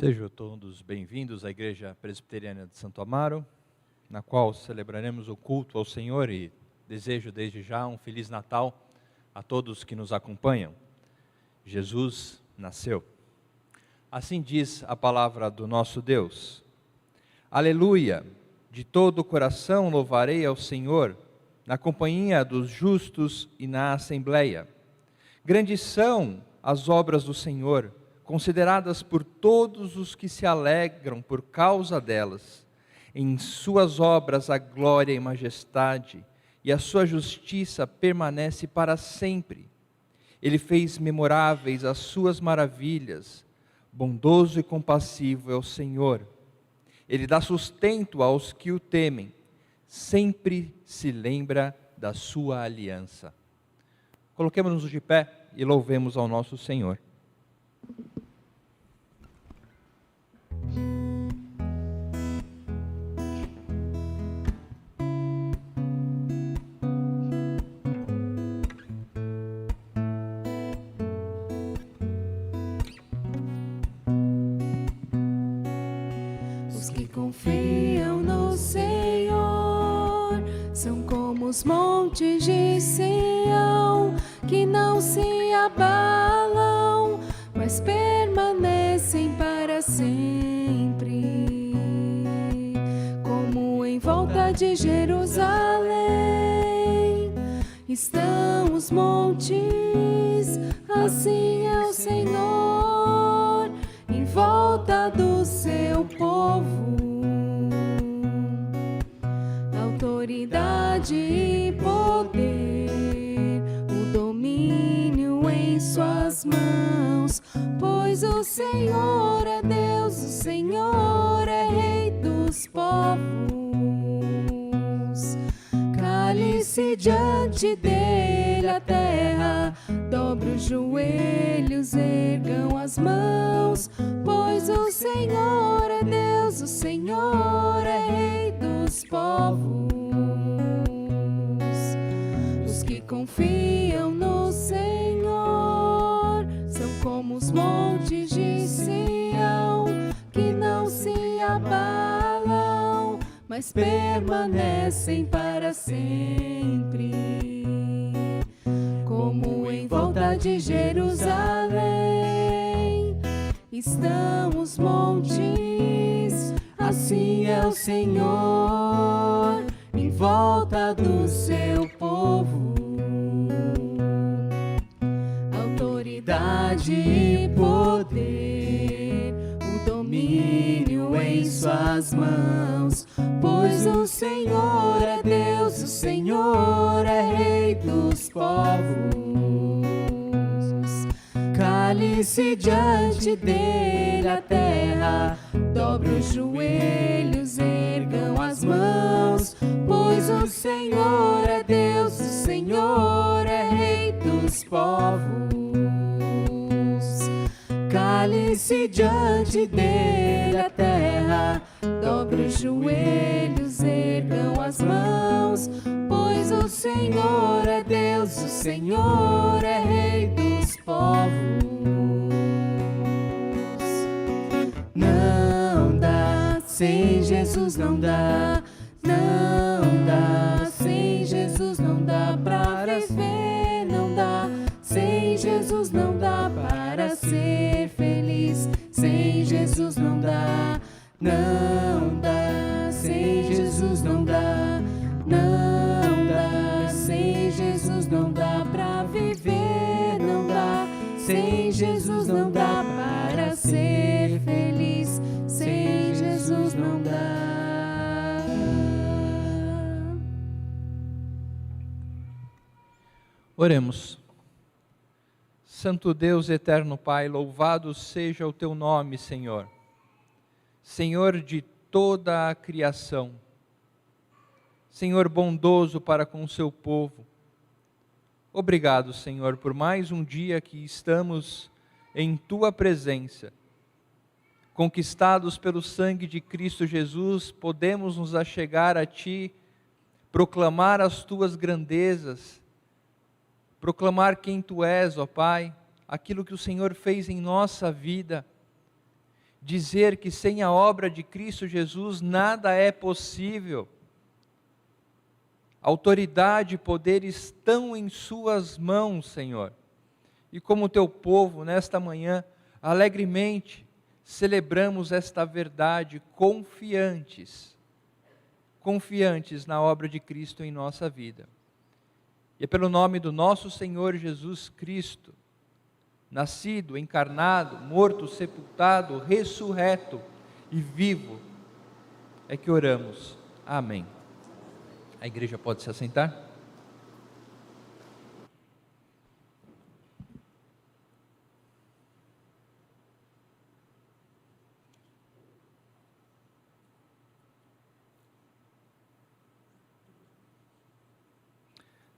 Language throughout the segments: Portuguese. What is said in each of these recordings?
Sejam todos bem-vindos à Igreja Presbiteriana de Santo Amaro, na qual celebraremos o culto ao Senhor e desejo desde já um Feliz Natal a todos que nos acompanham. Jesus nasceu. Assim diz a palavra do nosso Deus. Aleluia! De todo o coração louvarei ao Senhor, na companhia dos justos e na assembleia. Grandes são as obras do Senhor, consideradas por todos os que se alegram por causa delas. Em suas obras a glória e majestade, e a sua justiça permanece para sempre. Ele fez memoráveis as suas maravilhas. Bondoso e compassivo é o Senhor. Ele dá sustento aos que o temem. Sempre se lembra da sua aliança. Coloquemos-nos de pé e louvemos ao nosso Senhor. Os que confiam no Senhor são como os montes de Sião, que não se abalam, mas permanecem para sempre. Como em volta de Jerusalém estão os montes, assim é o Senhor em volta do seu povo. Autoridade e poder, o domínio em suas mãos, pois o Senhor é Deus, o Senhor é Rei dos povos. Cale-se diante dele a terra, dobre os joelhos, ergam as mãos, pois o Senhor é Deus, o Senhor é Rei dos povos. Os que confiam no Senhor são como os montes de Sião, que não se abalam, mas permanecem para sempre. Como em volta de Jerusalém estão os montes, assim é o Senhor em volta do seu povo. Autoridade e poder, o domínio em suas mãos, pois o Senhor é Deus, o Senhor é Rei dos povos. Cale-se diante dele a terra, dobre os joelhos, ergam as mãos, pois o Senhor é Deus, o Senhor é Rei dos povos. Cale-se diante dele a terra, dobre os joelhos, ergam as mãos, pois o Senhor é Deus, o Senhor é Rei dos povos. Não dá, sem Jesus não dá, não dá, sem Jesus não dá pra viver, não dá, sem Jesus não dá para ser feliz, sem Jesus não dá, não dá, sem Jesus não dá, não dá, sem Jesus não dá pra viver, não dá, sem Jesus não dá para ser feliz, sem Jesus não dá. Oremos. Santo Deus, eterno Pai, louvado seja o teu nome, Senhor. Senhor de toda a criação. Senhor bondoso para com o seu povo. Obrigado, Senhor, por mais um dia que estamos em tua presença. Conquistados pelo sangue de Cristo Jesus, podemos nos achegar a ti, proclamar as tuas grandezas, proclamar quem tu és, ó Pai, aquilo que o Senhor fez em nossa vida, dizer que sem a obra de Cristo Jesus nada é possível. Autoridade e poder estão em suas mãos, Senhor. E como teu povo, nesta manhã, alegremente, celebramos esta verdade confiantes na obra de Cristo em nossa vida. E é pelo nome do nosso Senhor Jesus Cristo, nascido, encarnado, morto, sepultado, ressurreto e vivo, é que oramos. Amém. A igreja pode se assentar?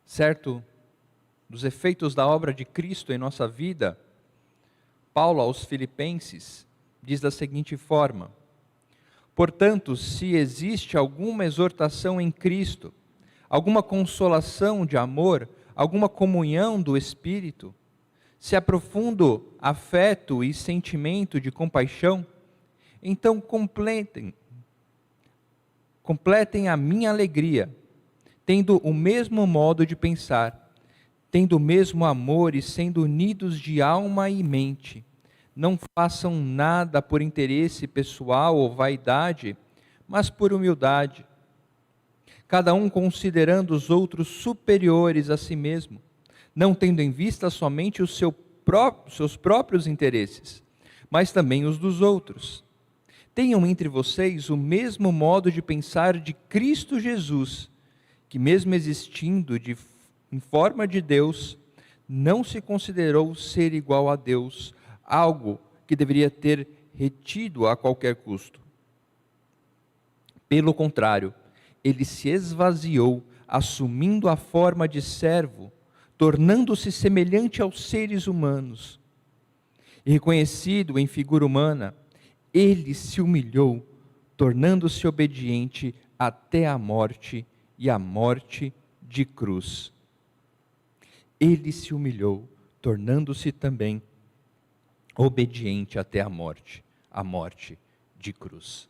Certo dos efeitos da obra de Cristo em nossa vida, Paulo aos Filipenses diz da seguinte forma: portanto, se existe alguma exortação em Cristo, alguma consolação de amor, alguma comunhão do Espírito, se há profundo afeto e sentimento de compaixão, então completem a minha alegria, tendo o mesmo modo de pensar, tendo o mesmo amor e sendo unidos de alma e mente. Não façam nada por interesse pessoal ou vaidade, mas por humildade, cada um considerando os outros superiores a si mesmo, não tendo em vista somente os seus próprios interesses, mas também os dos outros. Tenham entre vocês o mesmo modo de pensar de Cristo Jesus, que mesmo existindo em forma de Deus, não se considerou ser igual a Deus, algo que deveria ter retido a qualquer custo. Pelo contrário, ele se esvaziou, assumindo a forma de servo, tornando-se semelhante aos seres humanos. E reconhecido em figura humana, ele se humilhou, tornando-se obediente até a morte e a morte de cruz. Ele se humilhou, tornando-se também obediente até a morte de cruz.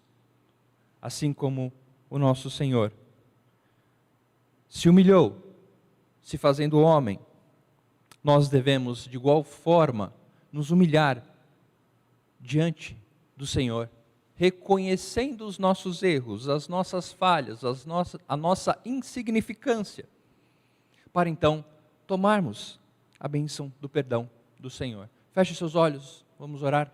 Assim como o nosso Senhor se humilhou, se fazendo homem, nós devemos de igual forma nos humilhar diante do Senhor, reconhecendo os nossos erros, as nossas falhas, a nossa insignificância, para então tomarmos a bênção do perdão do Senhor. Feche seus olhos, vamos orar.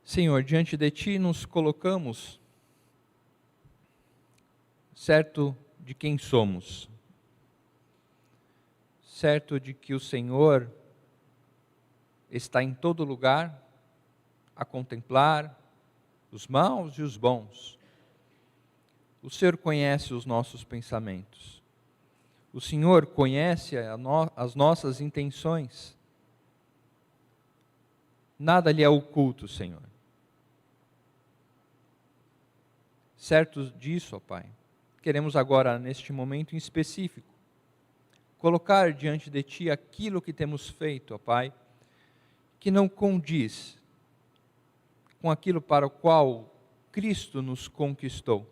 Senhor, diante de Ti nos colocamos, certo de quem somos, certo de que o Senhor está em todo lugar, a contemplar os maus e os bons. O Senhor conhece os nossos pensamentos. O Senhor conhece as nossas intenções. Nada lhe é oculto, Senhor. Certos disso, ó Pai, queremos agora, neste momento em específico, colocar diante de Ti aquilo que temos feito, ó Pai, que não condiz com aquilo para o qual Cristo nos conquistou.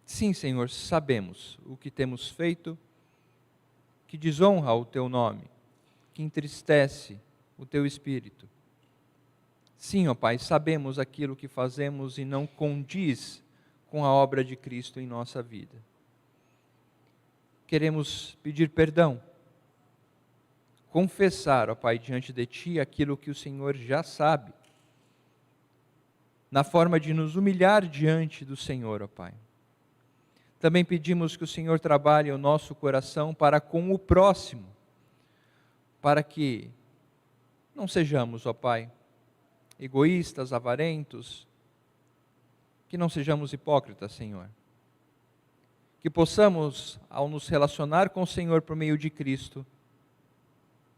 Sim, Senhor, sabemos o que temos feito, que desonra o Teu nome, que entristece o Teu Espírito. Sim, ó Pai, sabemos aquilo que fazemos e não condiz com a obra de Cristo em nossa vida. Queremos pedir perdão, confessar, ó Pai, diante de Ti aquilo que o Senhor já sabe, na forma de nos humilhar diante do Senhor, ó Pai. Também pedimos que o Senhor trabalhe o nosso coração para com o próximo, para que não sejamos, ó Pai, egoístas, avarentos, que não sejamos hipócritas, Senhor. Que possamos, ao nos relacionar com o Senhor por meio de Cristo,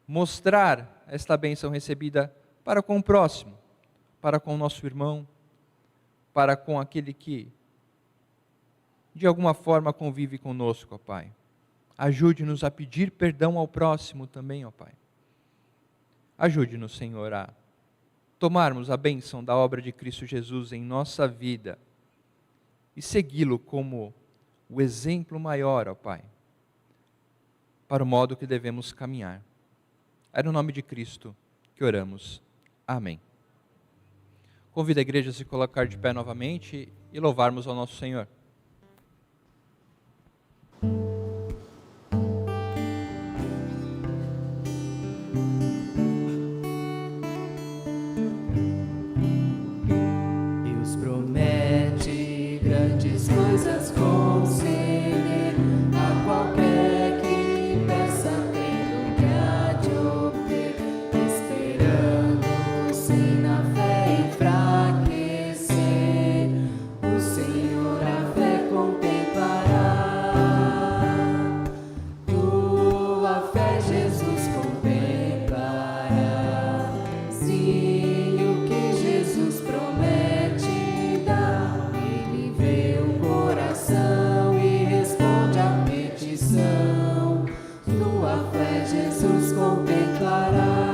mostrar esta bênção recebida para com o próximo, para com o nosso irmão, para com aquele que de alguma forma convive conosco, ó Pai. Ajude-nos a pedir perdão ao próximo também, ó Pai. Ajude-nos, Senhor, a tomarmos a bênção da obra de Cristo Jesus em nossa vida e segui-lo como o exemplo maior, ó Pai, para o modo que devemos caminhar. É no nome de Cristo que oramos. Amém. Convido a igreja a se colocar de pé novamente e louvarmos ao nosso Senhor. Deus promete grandes coisas conceder a qualquer que peça, tendo que há de obter, esperando sem na fé enfraquecer. O Senhor a fé contemplará, tua fé Jesus contemplará. Sim, o que Jesus promete dá, Ele vê o coração e responde à petição. Tua fé Jesus contemplará.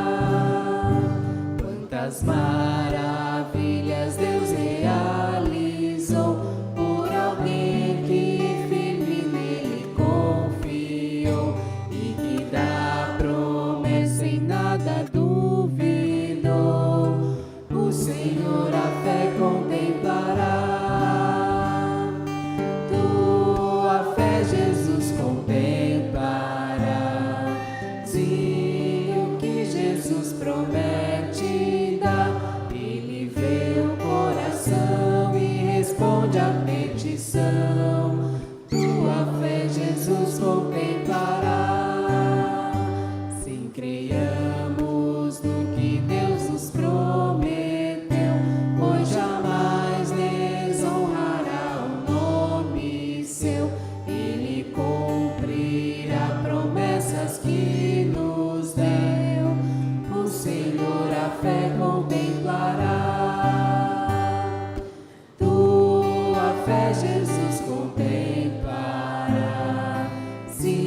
Quantas maravilhas Deus realizou por alguém que firme nele confiou e que da promessa em nada duvidou. O Senhor a fé contemplará. Tua fé Jesus contemplará. Sim, o que Jesus promete dá, Ele vê o coração e responde à petição. Tua fé Jesus contemplará. Sim, creiamos no que Deus nos prometeu, pois jamais desonrará o nome seu. Ele cumprirá promessas que nos deu. O Senhor a fé contemplará. Tua fé Jesus contemplará. Sim,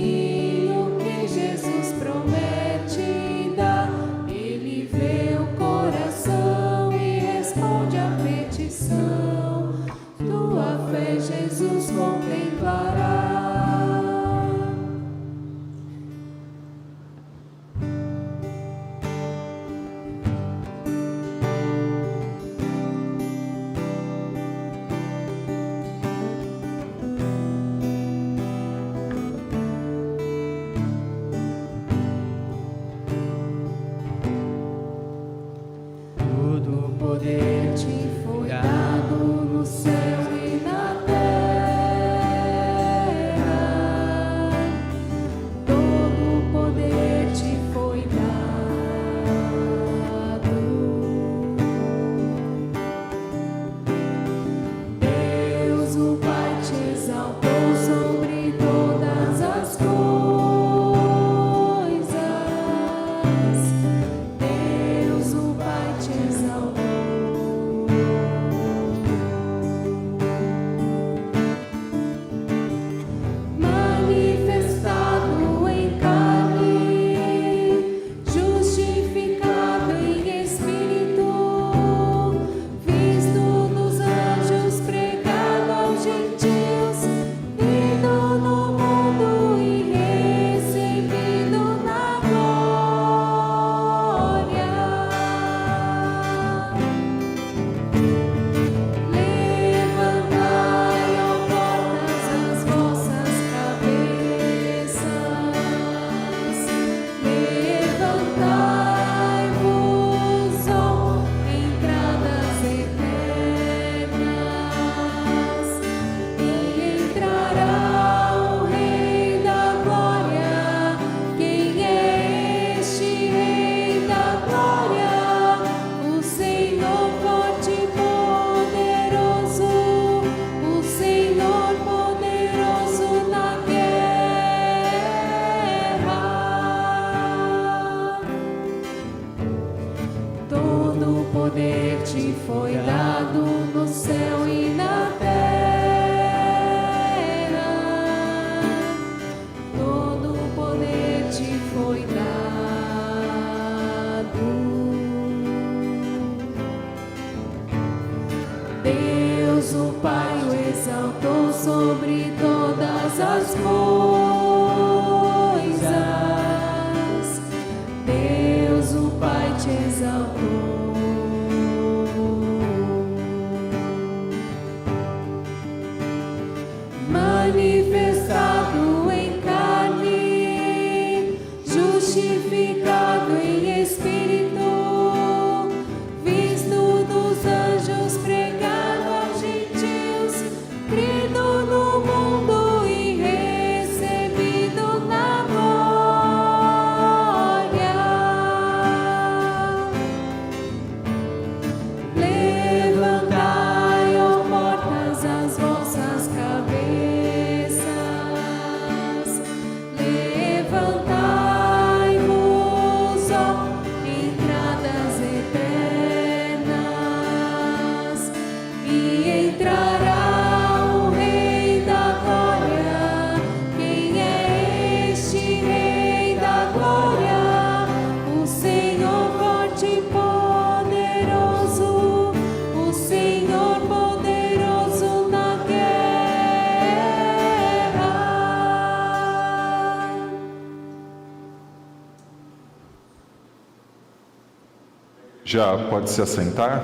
Já pode se assentar.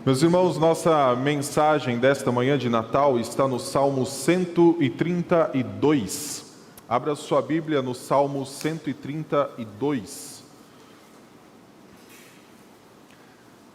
Meus irmãos, nossa mensagem desta manhã de Natal está no Salmo 132. Abra sua Bíblia no Salmo 132.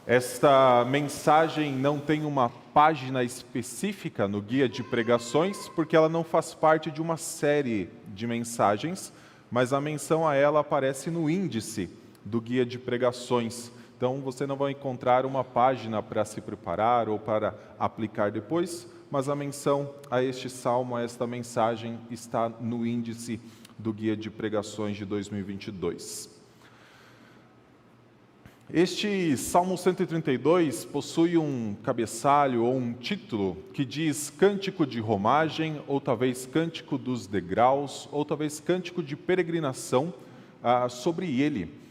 Esta mensagem não tem uma página específica no guia de pregações, porque ela não faz parte de uma série de mensagens, mas a menção a ela aparece no índice do guia de pregações. Então você não vai encontrar uma página para se preparar ou para aplicar depois, mas a menção a este salmo, a esta mensagem, está no índice do guia de pregações de 2022. Este Salmo 132 possui um cabeçalho ou um título que diz Cântico de Romagem, ou talvez Cântico dos Degraus, ou talvez Cântico de Peregrinação sobre ele.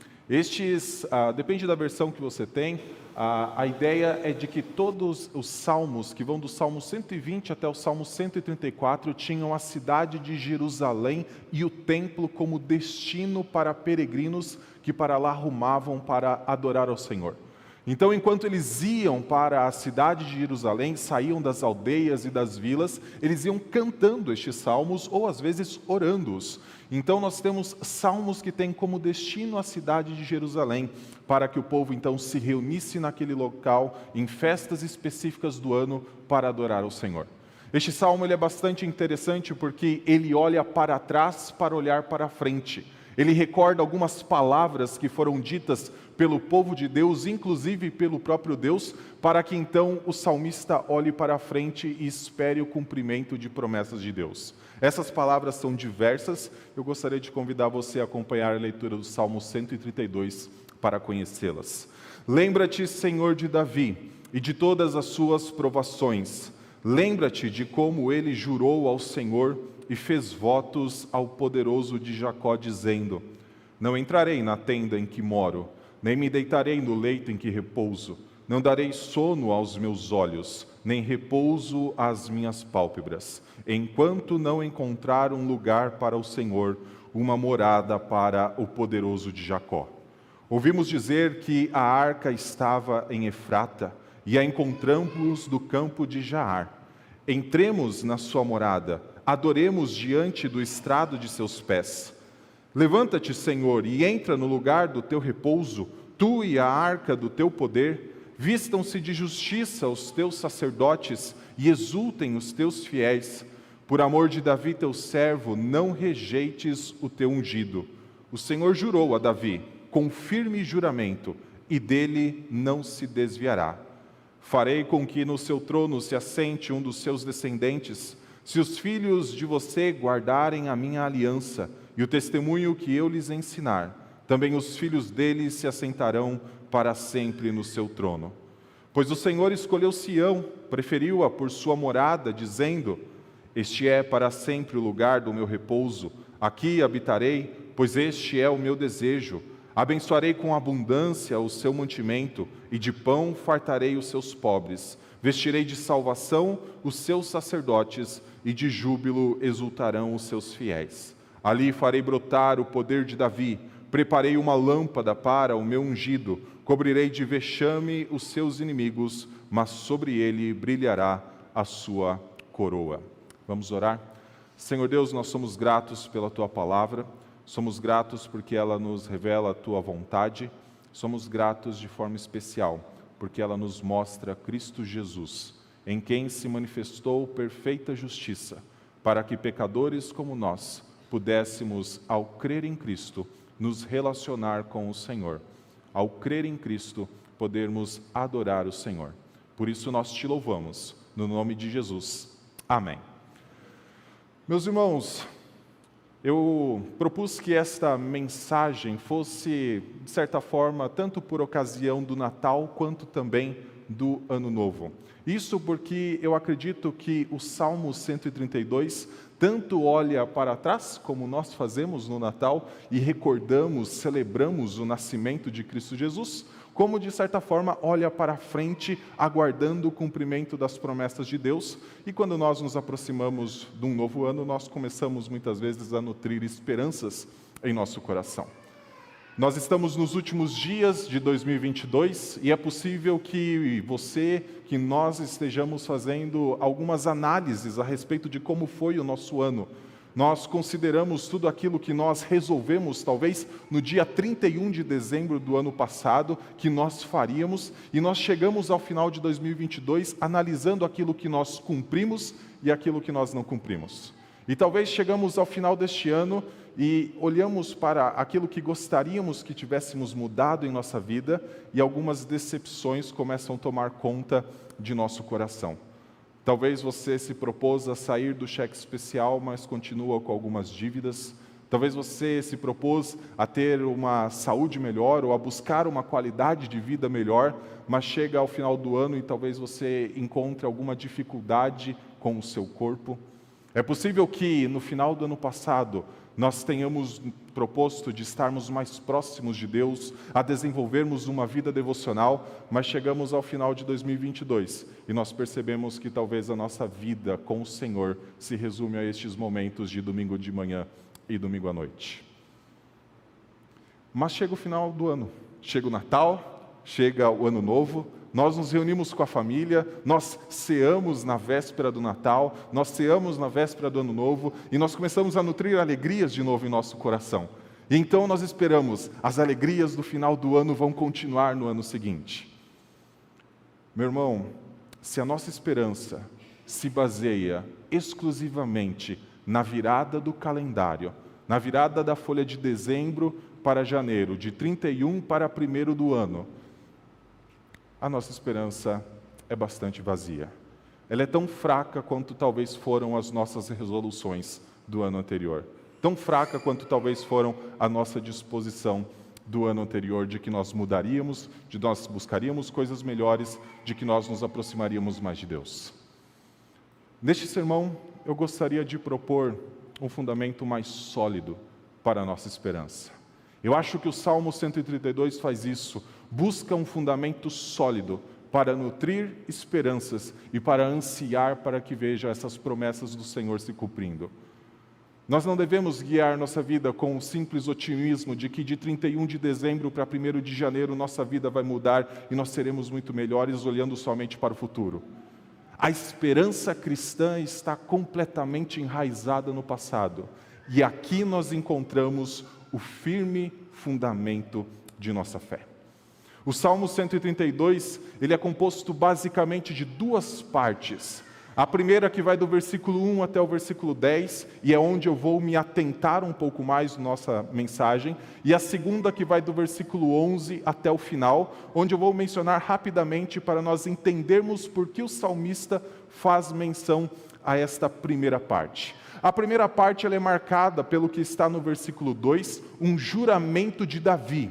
Depende da versão que você tem, a ideia é de que todos os salmos, que vão do Salmo 120 até o Salmo 134, tinham a cidade de Jerusalém e o templo como destino para peregrinos que para lá rumavam para adorar ao Senhor. Então, enquanto eles iam para a cidade de Jerusalém, saíam das aldeias e das vilas, eles iam cantando estes salmos ou às vezes orando-os. Então nós temos salmos que têm como destino a cidade de Jerusalém, para que o povo então se reunisse naquele local em festas específicas do ano para adorar ao Senhor. Este salmo ele é bastante interessante porque ele olha para trás para olhar para frente. Ele recorda algumas palavras que foram ditas pelo povo de Deus, inclusive pelo próprio Deus, para que então o salmista olhe para frente e espere o cumprimento de promessas de Deus. Essas palavras são diversas, eu gostaria de convidar você a acompanhar a leitura do Salmo 132 para conhecê-las. Lembra-te, Senhor, de Davi e de todas as suas provações. Lembra-te de como ele jurou ao Senhor e fez votos ao poderoso de Jacó, dizendo: Não entrarei na tenda em que moro, nem me deitarei no leito em que repouso. Não darei sono aos meus olhos, nem repouso às minhas pálpebras, enquanto não encontrar um lugar para o Senhor, uma morada para o poderoso de Jacó. Ouvimos dizer que a arca estava em Efrata, e a encontramos no campo de Jaar. Entremos na sua morada, adoremos diante do estrado de seus pés. Levanta-te, Senhor, e entra no lugar do teu repouso, tu e a arca do teu poder. Vistam-se de justiça os teus sacerdotes e exultem os teus fiéis. Por amor de Davi, teu servo, não rejeites o teu ungido. O Senhor jurou a Davi com firme juramento, e dele não se desviará. Farei com que no seu trono se assente um dos seus descendentes, se os filhos de você guardarem a minha aliança e o testemunho que eu lhes ensinar, também os filhos deles se assentarão para sempre no seu trono. Pois o Senhor escolheu Sião, preferiu-a por sua morada, dizendo: Este é para sempre o lugar do meu repouso, aqui habitarei, pois este é o meu desejo. Abençoarei com abundância o seu mantimento, e de pão fartarei os seus pobres. Vestirei de salvação os seus sacerdotes, e de júbilo exultarão os seus fiéis. Ali farei brotar o poder de Davi. Preparei uma lâmpada para o meu ungido, cobrirei de vexame os seus inimigos, mas sobre ele brilhará a sua coroa. Vamos orar? Senhor Deus, nós somos gratos pela Tua palavra, somos gratos porque ela nos revela a Tua vontade, somos gratos de forma especial porque ela nos mostra Cristo Jesus, em quem se manifestou perfeita justiça, para que pecadores como nós pudéssemos, ao crer em Cristo, nos relacionar com o Senhor. Ao crer em Cristo, podermos adorar o Senhor. Por isso nós te louvamos, no nome de Jesus. Amém. Meus irmãos, eu propus que esta mensagem fosse, de certa forma, tanto por ocasião do Natal, quanto também do Ano Novo. Isso porque eu acredito que o Salmo 132 tanto olha para trás, como nós fazemos no Natal, e recordamos, celebramos o nascimento de Cristo Jesus, como de certa forma olha para frente, aguardando o cumprimento das promessas de Deus. E quando nós nos aproximamos de um novo ano, nós começamos muitas vezes a nutrir esperanças em nosso coração. Nós estamos nos últimos dias de 2022 e é possível que nós estejamos fazendo algumas análises a respeito de como foi o nosso ano. Nós consideramos tudo aquilo que nós resolvemos, talvez no dia 31 de dezembro do ano passado, que nós faríamos, e nós chegamos ao final de 2022 analisando aquilo que nós cumprimos e aquilo que nós não cumprimos. E talvez chegamos ao final deste ano e olhamos para aquilo que gostaríamos que tivéssemos mudado em nossa vida e algumas decepções começam a tomar conta de nosso coração. Talvez você se propôs a sair do cheque especial, mas continua com algumas dívidas. Talvez você se propôs a ter uma saúde melhor ou a buscar uma qualidade de vida melhor, mas chega ao final do ano e talvez você encontre alguma dificuldade com o seu corpo. É possível que no final do ano passado nós tenhamos proposto de estarmos mais próximos de Deus, a desenvolvermos uma vida devocional, mas chegamos ao final de 2022 e nós percebemos que talvez a nossa vida com o Senhor se resume a estes momentos de domingo de manhã e domingo à noite. Mas chega o final do ano, chega o Natal, chega o Ano Novo, nós nos reunimos com a família, nós ceamos na véspera do Natal, nós ceamos na véspera do Ano Novo e nós começamos a nutrir alegrias de novo em nosso coração. E então nós esperamos, as alegrias do final do ano vão continuar no ano seguinte. Meu irmão, se a nossa esperança se baseia exclusivamente na virada do calendário, na virada da folha de dezembro para janeiro, de 31 para 1º do ano, a nossa esperança é bastante vazia. Ela é tão fraca quanto talvez foram as nossas resoluções do ano anterior. Tão fraca quanto talvez foram a nossa disposição do ano anterior, de que nós mudaríamos, de que nós buscaríamos coisas melhores, de que nós nos aproximaríamos mais de Deus. Neste sermão, eu gostaria de propor um fundamento mais sólido para a nossa esperança. Eu acho que o Salmo 132 faz isso, busca um fundamento sólido para nutrir esperanças e para ansiar para que veja essas promessas do Senhor se cumprindo. Nós não devemos guiar nossa vida com o simples otimismo de que de 31 de dezembro para 1º de janeiro nossa vida vai mudar e nós seremos muito melhores olhando somente para o futuro. A esperança cristã está completamente enraizada no passado e aqui nós encontramos o firme fundamento de nossa fé. O Salmo 132, ele é composto basicamente de duas partes. A primeira que vai do versículo 1 até o versículo 10, e é onde eu vou me atentar um pouco mais na nossa mensagem, e a segunda que vai do versículo 11 até o final, onde eu vou mencionar rapidamente para nós entendermos por que o salmista faz menção a esta primeira parte. A primeira parte ela é marcada pelo que está no versículo 2, um juramento de Davi.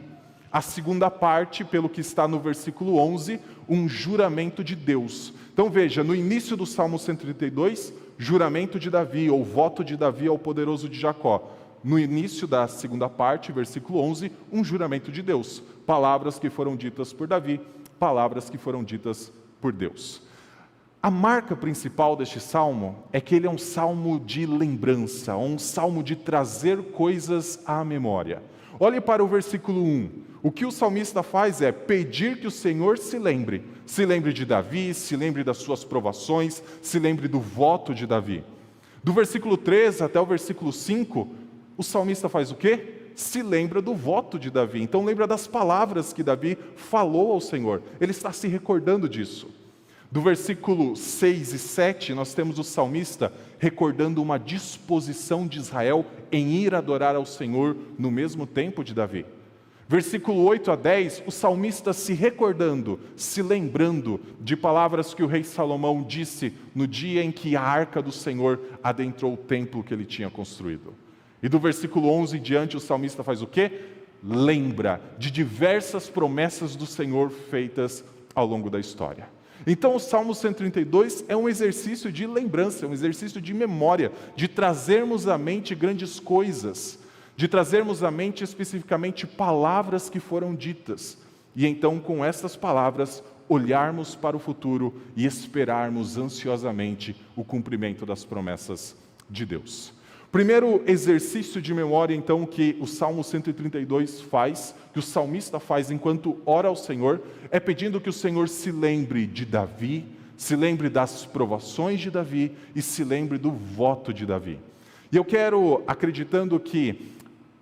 A segunda parte, pelo que está no versículo 11, um juramento de Deus. Então veja, no início do Salmo 132, juramento de Davi, ou voto de Davi ao poderoso de Jacó. No início da segunda parte, versículo 11, um juramento de Deus. Palavras que foram ditas por Davi, palavras que foram ditas por Deus. A marca principal deste salmo é que ele é um salmo de lembrança, um salmo de trazer coisas à memória. Olhe para o versículo 1. O que o salmista faz é pedir que o Senhor se lembre de Davi, se lembre das suas provações, se lembre do voto de Davi. Do versículo 3 até o versículo 5, o salmista faz o quê? Se lembra do voto de Davi. Então lembra das palavras que Davi falou ao Senhor. Ele está se recordando disso. Do versículo 6 e 7, nós temos o salmista recordando uma disposição de Israel em ir adorar ao Senhor no mesmo tempo de Davi. Versículo 8 a 10, o salmista se recordando, se lembrando de palavras que o rei Salomão disse no dia em que a arca do Senhor adentrou o templo que ele tinha construído. E do versículo 11 em diante, o salmista faz o quê? Lembra de diversas promessas do Senhor feitas ao longo da história. Então o Salmo 132 é um exercício de lembrança, é um exercício de memória, de trazermos à mente grandes coisas, de trazermos à mente especificamente palavras que foram ditas, e então com essas palavras olharmos para o futuro e esperarmos ansiosamente o cumprimento das promessas de Deus. Primeiro exercício de memória, então, que o Salmo 132 faz, que o salmista faz enquanto ora ao Senhor, é pedindo que o Senhor se lembre de Davi, se lembre das provações de Davi e se lembre do voto de Davi. E eu quero, acreditando que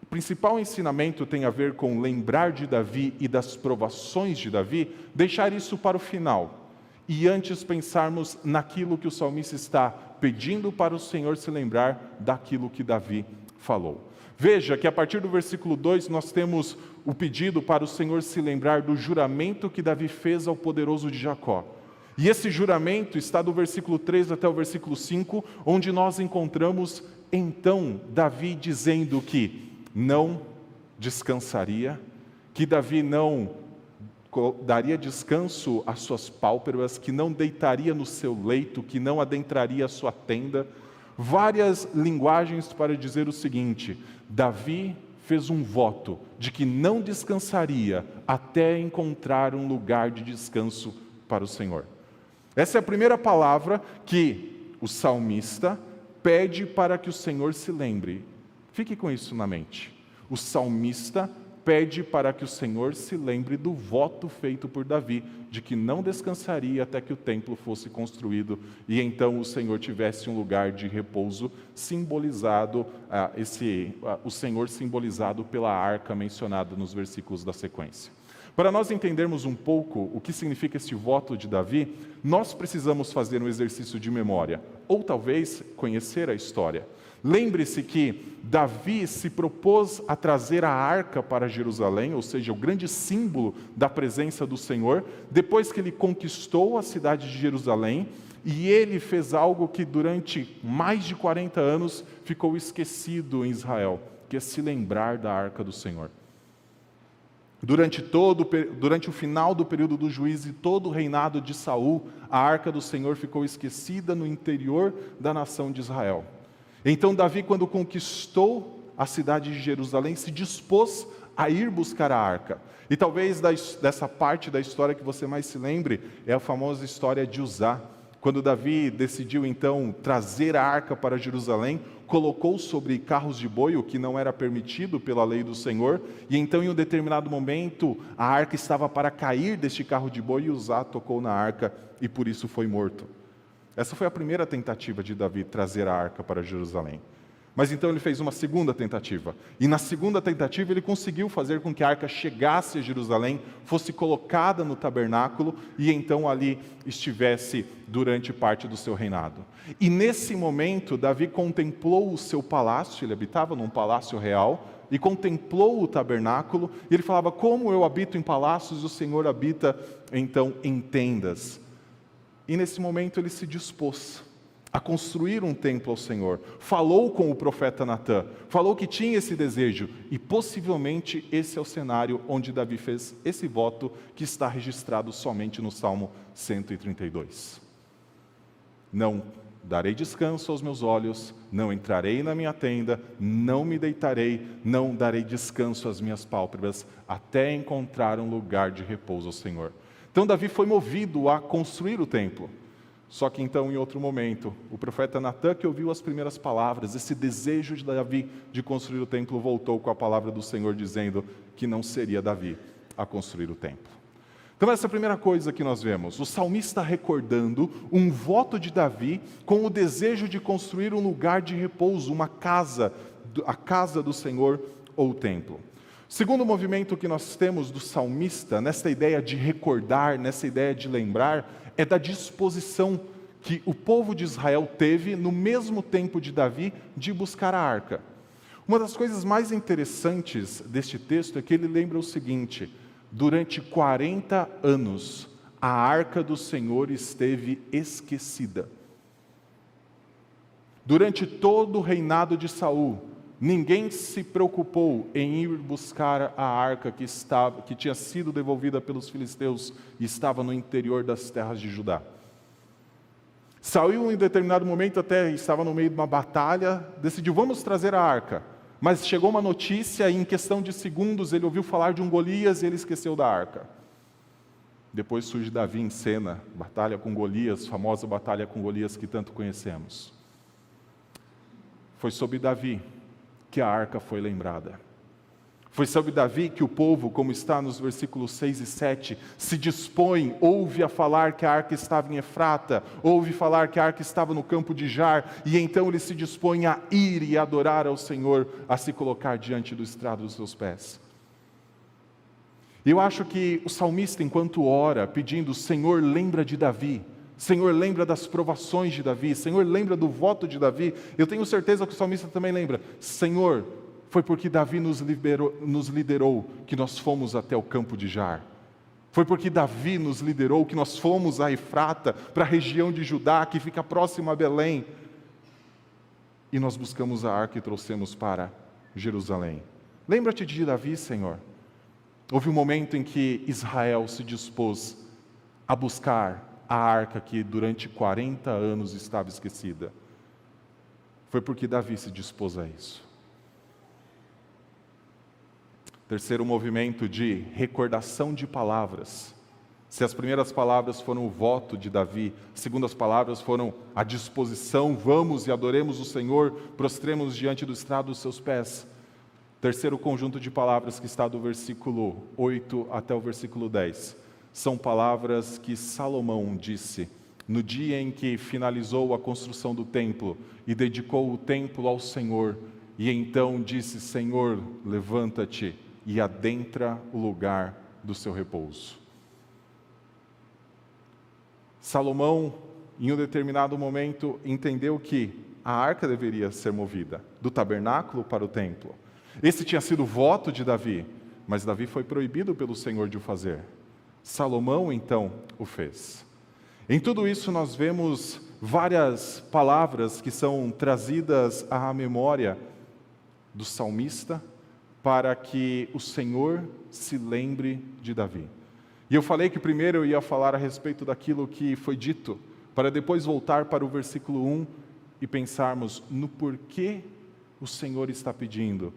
o principal ensinamento tem a ver com lembrar de Davi e das provações de Davi, deixar isso para o final. E antes pensarmos naquilo que o salmista está pedindo para o Senhor se lembrar daquilo que Davi falou. Veja que a partir do versículo 2 nós temos o pedido para o Senhor se lembrar do juramento que Davi fez ao poderoso de Jacó. E esse juramento está do versículo 3 até o versículo 5, onde nós encontramos então Davi dizendo que não descansaria, que Davi não daria descanso às suas pálpebras, que não deitaria no seu leito, que não adentraria a sua tenda. Várias linguagens para dizer o seguinte: Davi fez um voto de que não descansaria até encontrar um lugar de descanso para o Senhor. Essa é a primeira palavra que o salmista pede para que o Senhor se lembre. Fique com isso na mente. O salmista pede para que o Senhor se lembre do voto feito por Davi, de que não descansaria até que o templo fosse construído e então o Senhor tivesse um lugar de repouso, simbolizado, o Senhor simbolizado pela arca mencionada nos versículos da sequência. Para nós entendermos um pouco o que significa este voto de Davi, nós precisamos fazer um exercício de memória, ou talvez conhecer a história. Lembre-se que Davi se propôs a trazer a arca para Jerusalém, ou seja, o grande símbolo da presença do Senhor, depois que ele conquistou a cidade de Jerusalém, e ele fez algo que durante mais de 40 anos ficou esquecido em Israel, que é se lembrar da arca do Senhor. Durante o final do período do juízo e todo o reinado de Saul, a arca do Senhor ficou esquecida no interior da nação de Israel. Então Davi, quando conquistou a cidade de Jerusalém, se dispôs a ir buscar a arca. E talvez dessa parte da história que você mais se lembre, é a famosa história de Uzá. Quando Davi decidiu então trazer a arca para Jerusalém, colocou sobre carros de boi, o que não era permitido pela lei do Senhor, e então em um determinado momento a arca estava para cair deste carro de boi e Uzá tocou na arca e por isso foi morto. Essa foi a primeira tentativa de Davi trazer a arca para Jerusalém. Mas então ele fez uma segunda tentativa. E na segunda tentativa ele conseguiu fazer com que a arca chegasse a Jerusalém, fosse colocada no tabernáculo e então ali estivesse durante parte do seu reinado. E nesse momento Davi contemplou o seu palácio, ele habitava num palácio real, e contemplou o tabernáculo, e ele falava: como eu habito em palácios, o Senhor habita então em tendas. E nesse momento ele se dispôs a construir um templo ao Senhor. Falou com o profeta Natã, falou que tinha esse desejo, e possivelmente esse é o cenário onde Davi fez esse voto que está registrado somente no Salmo 132. Não darei descanso aos meus olhos, não entrarei na minha tenda, não me deitarei, não darei descanso às minhas pálpebras, até encontrar um lugar de repouso ao Senhor. Então Davi foi movido a construir o templo. Só que então, em outro momento, o profeta Natã, que ouviu as primeiras palavras, esse desejo de Davi de construir o templo, voltou com a palavra do Senhor dizendo que não seria Davi a construir o templo. Então essa é a primeira coisa que nós vemos, o salmista recordando um voto de Davi com o desejo de construir um lugar de repouso, uma casa, a casa do Senhor ou o templo. O segundo movimento que nós temos do salmista, nessa ideia de recordar, nessa ideia de lembrar, é da disposição que o povo de Israel teve, no mesmo tempo de Davi, de buscar a arca. Uma das coisas mais interessantes deste texto é que ele lembra o seguinte: durante 40 anos, a arca do Senhor esteve esquecida. Durante todo o reinado de Saul, ninguém se preocupou em ir buscar a arca que tinha sido devolvida pelos filisteus e estava no interior das terras de Judá. Saul, em determinado momento, até estava no meio de uma batalha, decidiu: vamos trazer a arca. Mas chegou uma notícia e em questão de segundos ele ouviu falar de um Golias e ele esqueceu da arca. Depois surge Davi em cena, batalha com Golias, famosa batalha com Golias que tanto conhecemos. Foi sobre Davi que a arca foi lembrada. Foi sobre Davi que o povo, como está nos versículos 6 e 7, se dispõe, ouve a falar que a arca estava em Efrata, ouve falar que a arca estava no campo de Jar, e então ele se dispõe a ir e adorar ao Senhor, a se colocar diante do estrado dos seus pés. Eu acho que o salmista, enquanto ora, pedindo, Senhor, lembra de Davi, Senhor, lembra das provações de Davi, Senhor, lembra do voto de Davi, eu tenho certeza que o salmista também lembra, Senhor, foi porque Davi nos liderou que nós fomos até o campo de Jar. Foi porque Davi nos liderou que nós fomos a Efrata, para a região de Judá, que fica próximo a Belém. E nós buscamos a arca e trouxemos para Jerusalém. Lembra-te de Davi, Senhor. Houve um momento em que Israel se dispôs a buscar a arca que durante 40 anos estava esquecida. Foi porque Davi se dispôs a isso. Terceiro movimento de recordação de palavras. Se as primeiras palavras foram o voto de Davi, as segundas palavras foram a disposição, vamos e adoremos o Senhor, prostremos diante do estrado dos seus pés. Terceiro conjunto de palavras que está do versículo 8 até o versículo 10. São palavras que Salomão disse no dia em que finalizou a construção do templo e dedicou o templo ao Senhor. E então disse, Senhor, levanta-te e adentra o lugar do seu repouso. Salomão, em um determinado momento, entendeu que a arca deveria ser movida do tabernáculo para o templo. Esse tinha sido o voto de Davi, mas Davi foi proibido pelo Senhor de o fazer. Salomão, então, o fez. Em tudo isso nós vemos várias palavras que são trazidas à memória do salmista, para que o Senhor se lembre de Davi. E eu falei que primeiro eu ia falar a respeito daquilo que foi dito, para depois voltar para o versículo 1 e pensarmos no porquê o Senhor está pedindo,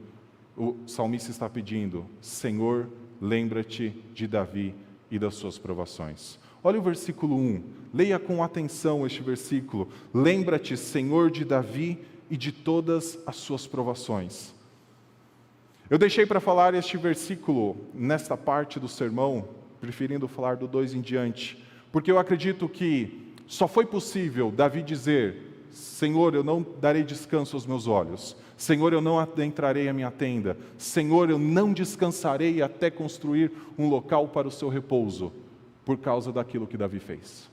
o salmista está pedindo, Senhor, lembra-te de Davi e das suas provações. Olha o versículo 1, leia com atenção este versículo. Lembra-te, Senhor, de Davi e de todas as suas provações. Eu deixei para falar este versículo nesta parte do sermão, preferindo falar do 2 em diante, porque eu acredito que só foi possível Davi dizer, Senhor, eu não darei descanso aos meus olhos, Senhor, eu não adentrarei a minha tenda, Senhor, eu não descansarei até construir um local para o seu repouso, por causa daquilo que Davi fez.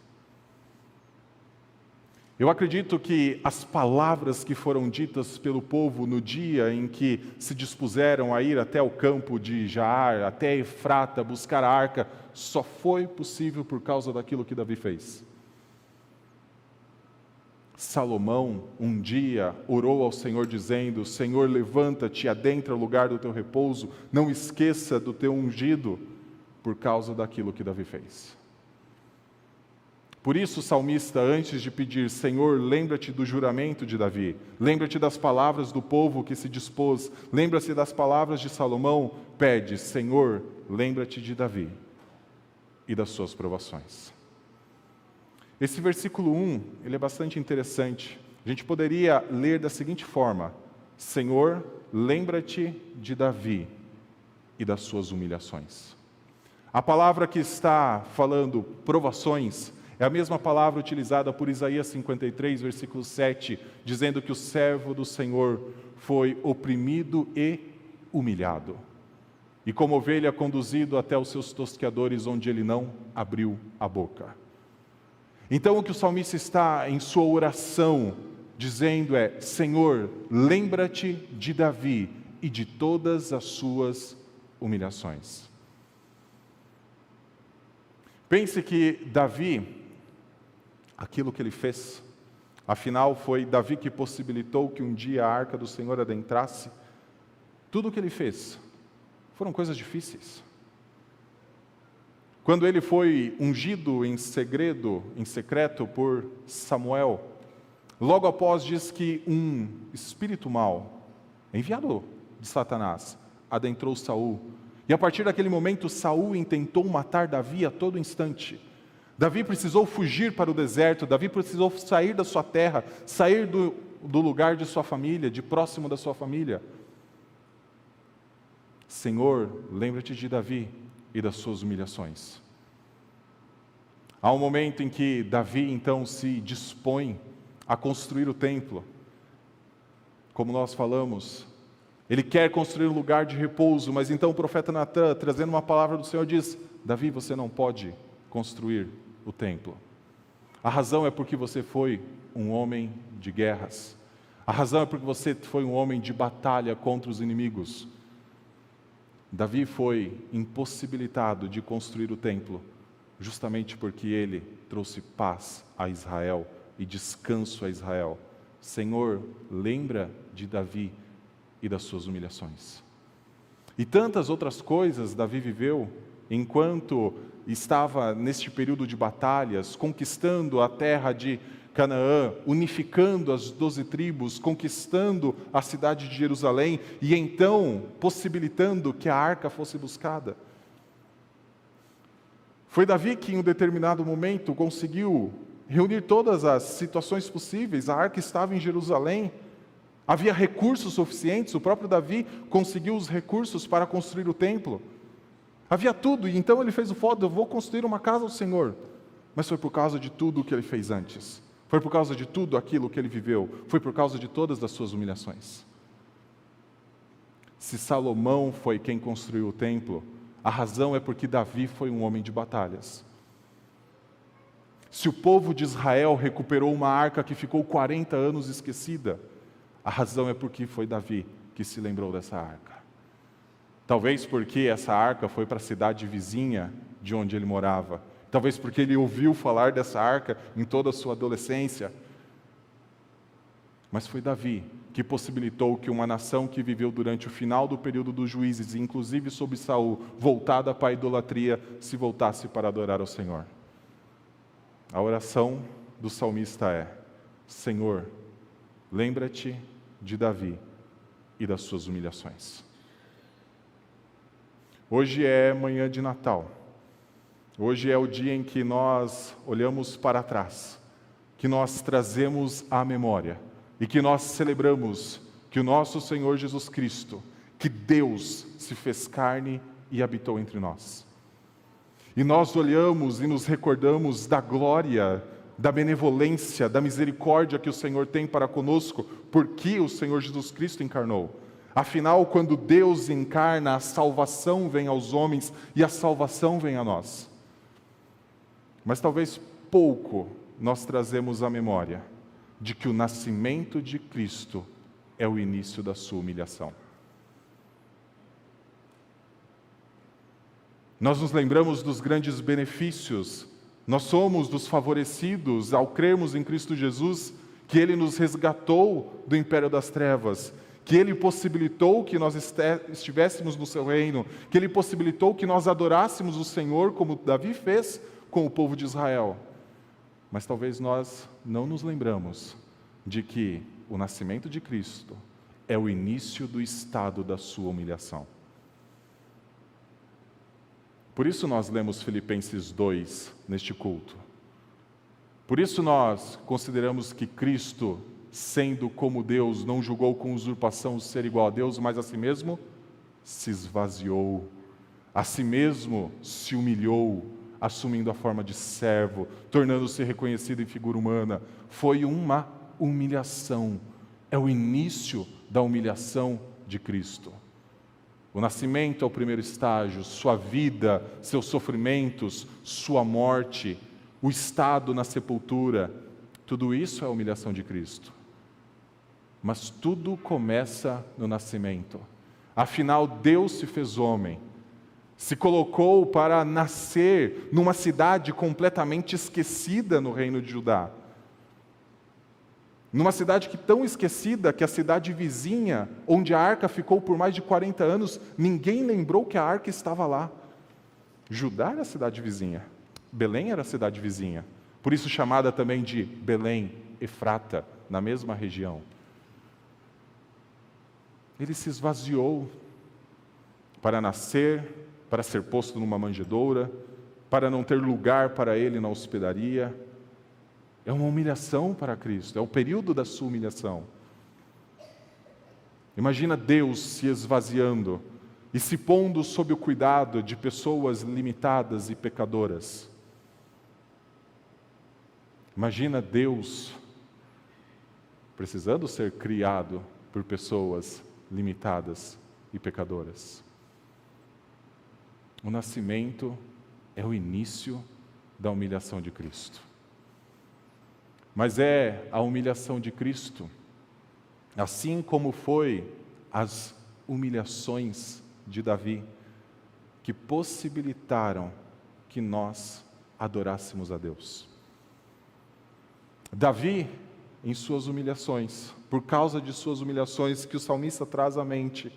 Eu acredito que as palavras que foram ditas pelo povo no dia em que se dispuseram a ir até o campo de Jaar, até Efrata, buscar a arca, só foi possível por causa daquilo que Davi fez. Salomão, um dia, orou ao Senhor dizendo, Senhor, levanta-te, adentra o lugar do teu repouso, não esqueça do teu ungido, por causa daquilo que Davi fez. Por isso o salmista, antes de pedir, Senhor, lembra-te do juramento de Davi, lembra-te das palavras do povo que se dispôs, lembra-se das palavras de Salomão, pede, Senhor, lembra-te de Davi e das suas provações. Esse versículo 1, ele é bastante interessante. A gente poderia ler da seguinte forma, Senhor, lembra-te de Davi e das suas humilhações. A palavra que está falando provações é a mesma palavra utilizada por Isaías 53, versículo 7, dizendo que o servo do Senhor foi oprimido e humilhado, e como ovelha conduzido até os seus tosqueadores, onde ele não abriu a boca. Então o que o salmista está em sua oração dizendo é, Senhor, lembra-te de Davi e de todas as suas humilhações. Pense que Davi, aquilo que ele fez, afinal foi Davi que possibilitou que um dia a arca do Senhor adentrasse, tudo o que ele fez foram coisas difíceis. Quando ele foi ungido em segredo, em secreto por Samuel, logo após diz que um espírito mau, enviado de Satanás, adentrou Saul. E a partir daquele momento, Saul intentou matar Davi a todo instante. Davi precisou fugir para o deserto, Davi precisou sair da sua terra, sair do do lugar de sua família, de próximo da sua família. Senhor, lembra-te de Davi e das suas humilhações. Há um momento em que Davi, então, se dispõe a construir o templo. Como nós falamos, ele quer construir um lugar de repouso, mas então o profeta Natã, trazendo uma palavra do Senhor, diz: Davi, você não pode construir o templo. A razão é porque você foi um homem de guerras. A razão é porque você foi um homem de batalha contra os inimigos. Davi foi impossibilitado de construir o templo, justamente porque ele trouxe paz a Israel e descanso a Israel. Senhor, lembra de Davi e das suas humilhações. E tantas outras coisas Davi viveu enquanto estava neste período de batalhas, conquistando a terra de Canaã, unificando as 12 tribos, conquistando a cidade de Jerusalém e então possibilitando que a arca fosse buscada. Foi Davi que em um determinado momento conseguiu reunir todas as situações possíveis. A arca estava em Jerusalém, havia recursos suficientes, o próprio Davi conseguiu os recursos para construir o templo. Havia tudo, e então ele fez o foda: eu vou construir uma casa ao Senhor. Mas foi por causa de tudo o que ele fez antes. Foi por causa de tudo aquilo que ele viveu. Foi por causa de todas as suas humilhações. Se Salomão foi quem construiu o templo, a razão é porque Davi foi um homem de batalhas. Se o povo de Israel recuperou uma arca que ficou 40 anos esquecida, a razão é porque foi Davi que se lembrou dessa arca. Talvez porque essa arca foi para a cidade vizinha de onde ele morava. Talvez porque ele ouviu falar dessa arca em toda a sua adolescência. Mas foi Davi que possibilitou que uma nação que viveu durante o final do período dos juízes, inclusive sob Saul, voltada para a idolatria, se voltasse para adorar ao Senhor. A oração do salmista é: Senhor, lembra-te de Davi e das suas humilhações. Hoje é manhã de Natal. Hoje é o dia em que nós olhamos para trás, que nós trazemos à memória e que nós celebramos que o nosso Senhor Jesus Cristo, que Deus se fez carne e habitou entre nós. E nós olhamos e nos recordamos da glória, da benevolência, da misericórdia que o Senhor tem para conosco, porque o Senhor Jesus Cristo encarnou. Afinal, quando Deus encarna, a salvação vem aos homens e a salvação vem a nós. Mas talvez pouco nós trazemos à memória de que o nascimento de Cristo é o início da sua humilhação. Nós nos lembramos dos grandes benefícios, nós somos dos favorecidos ao crermos em Cristo Jesus, que Ele nos resgatou do império das trevas, que Ele possibilitou que nós estivéssemos no Seu reino, que Ele possibilitou que nós adorássemos o Senhor como Davi fez com o povo de Israel. Mas talvez nós não nos lembramos de que o nascimento de Cristo é o início do estado da sua humilhação. Por isso nós lemos Filipenses 2 neste culto. Por isso nós consideramos que Cristo, sendo como Deus, não julgou com usurpação o ser igual a Deus, mas a si mesmo se esvaziou, a si mesmo se humilhou, assumindo a forma de servo, tornando-se reconhecido em figura humana. Foi uma humilhação, é o início da humilhação de Cristo. O nascimento é o primeiro estágio, sua vida, seus sofrimentos, sua morte, o estado na sepultura, tudo isso é a humilhação de Cristo. Mas tudo começa no nascimento. Afinal, Deus se fez homem, se colocou para nascer numa cidade completamente esquecida no reino de Judá. Numa cidade tão esquecida que a cidade vizinha, onde a arca ficou por mais de 40 anos, ninguém lembrou que a arca estava lá. Judá era a cidade vizinha, Belém era a cidade vizinha, por isso chamada também de Belém, Efrata, na mesma região. Ele se esvaziou para nascer, para ser posto numa manjedoura, para não ter lugar para ele na hospedaria. É uma humilhação para Cristo, é o período da sua humilhação. Imagina Deus se esvaziando e se pondo sob o cuidado de pessoas limitadas e pecadoras. Imagina Deus precisando ser criado por pessoas limitadas e pecadoras. O nascimento é o início da humilhação de Cristo. Mas é a humilhação de Cristo, assim como foi as humilhações de Davi, que possibilitaram que nós adorássemos a Deus. Davi, em suas humilhações, por causa de suas humilhações que o salmista traz à mente,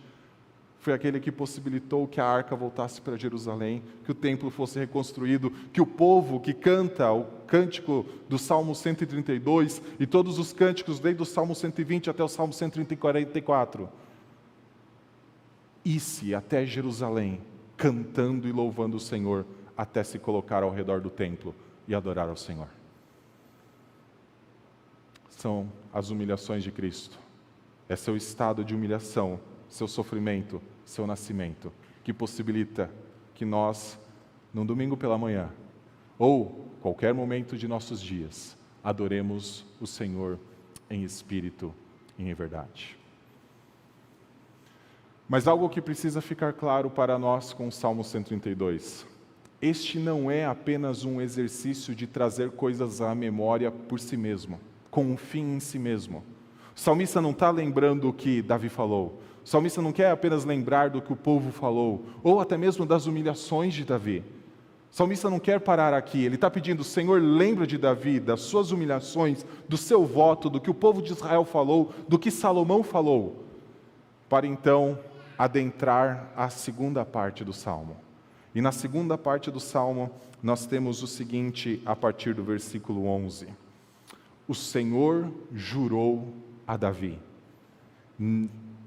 foi aquele que possibilitou que a arca voltasse para Jerusalém, que o templo fosse reconstruído, que o povo que canta o cântico do Salmo 132 e todos os cânticos desde o Salmo 120 até o Salmo 144, isse até Jerusalém, cantando e louvando o Senhor, até se colocar ao redor do templo e adorar ao Senhor. São as humilhações de Cristo. É seu estado de humilhação, seu sofrimento, seu nascimento, que possibilita que nós, num domingo pela manhã, ou qualquer momento de nossos dias, adoremos o Senhor em espírito e em verdade. Mas algo que precisa ficar claro para nós com o Salmo 132. Este não é apenas um exercício de trazer coisas à memória por si mesmo, com um fim em si mesmo. O salmista não está lembrando o que Davi falou. O salmista não quer apenas lembrar do que o povo falou, ou até mesmo das humilhações de Davi. O salmista não quer parar aqui, ele está pedindo: Senhor, lembra de Davi, das suas humilhações, do seu voto, do que o povo de Israel falou, do que Salomão falou, para então adentrar a segunda parte do Salmo. E na segunda parte do Salmo, nós temos o seguinte, a partir do versículo 11. O Senhor jurou a Davi,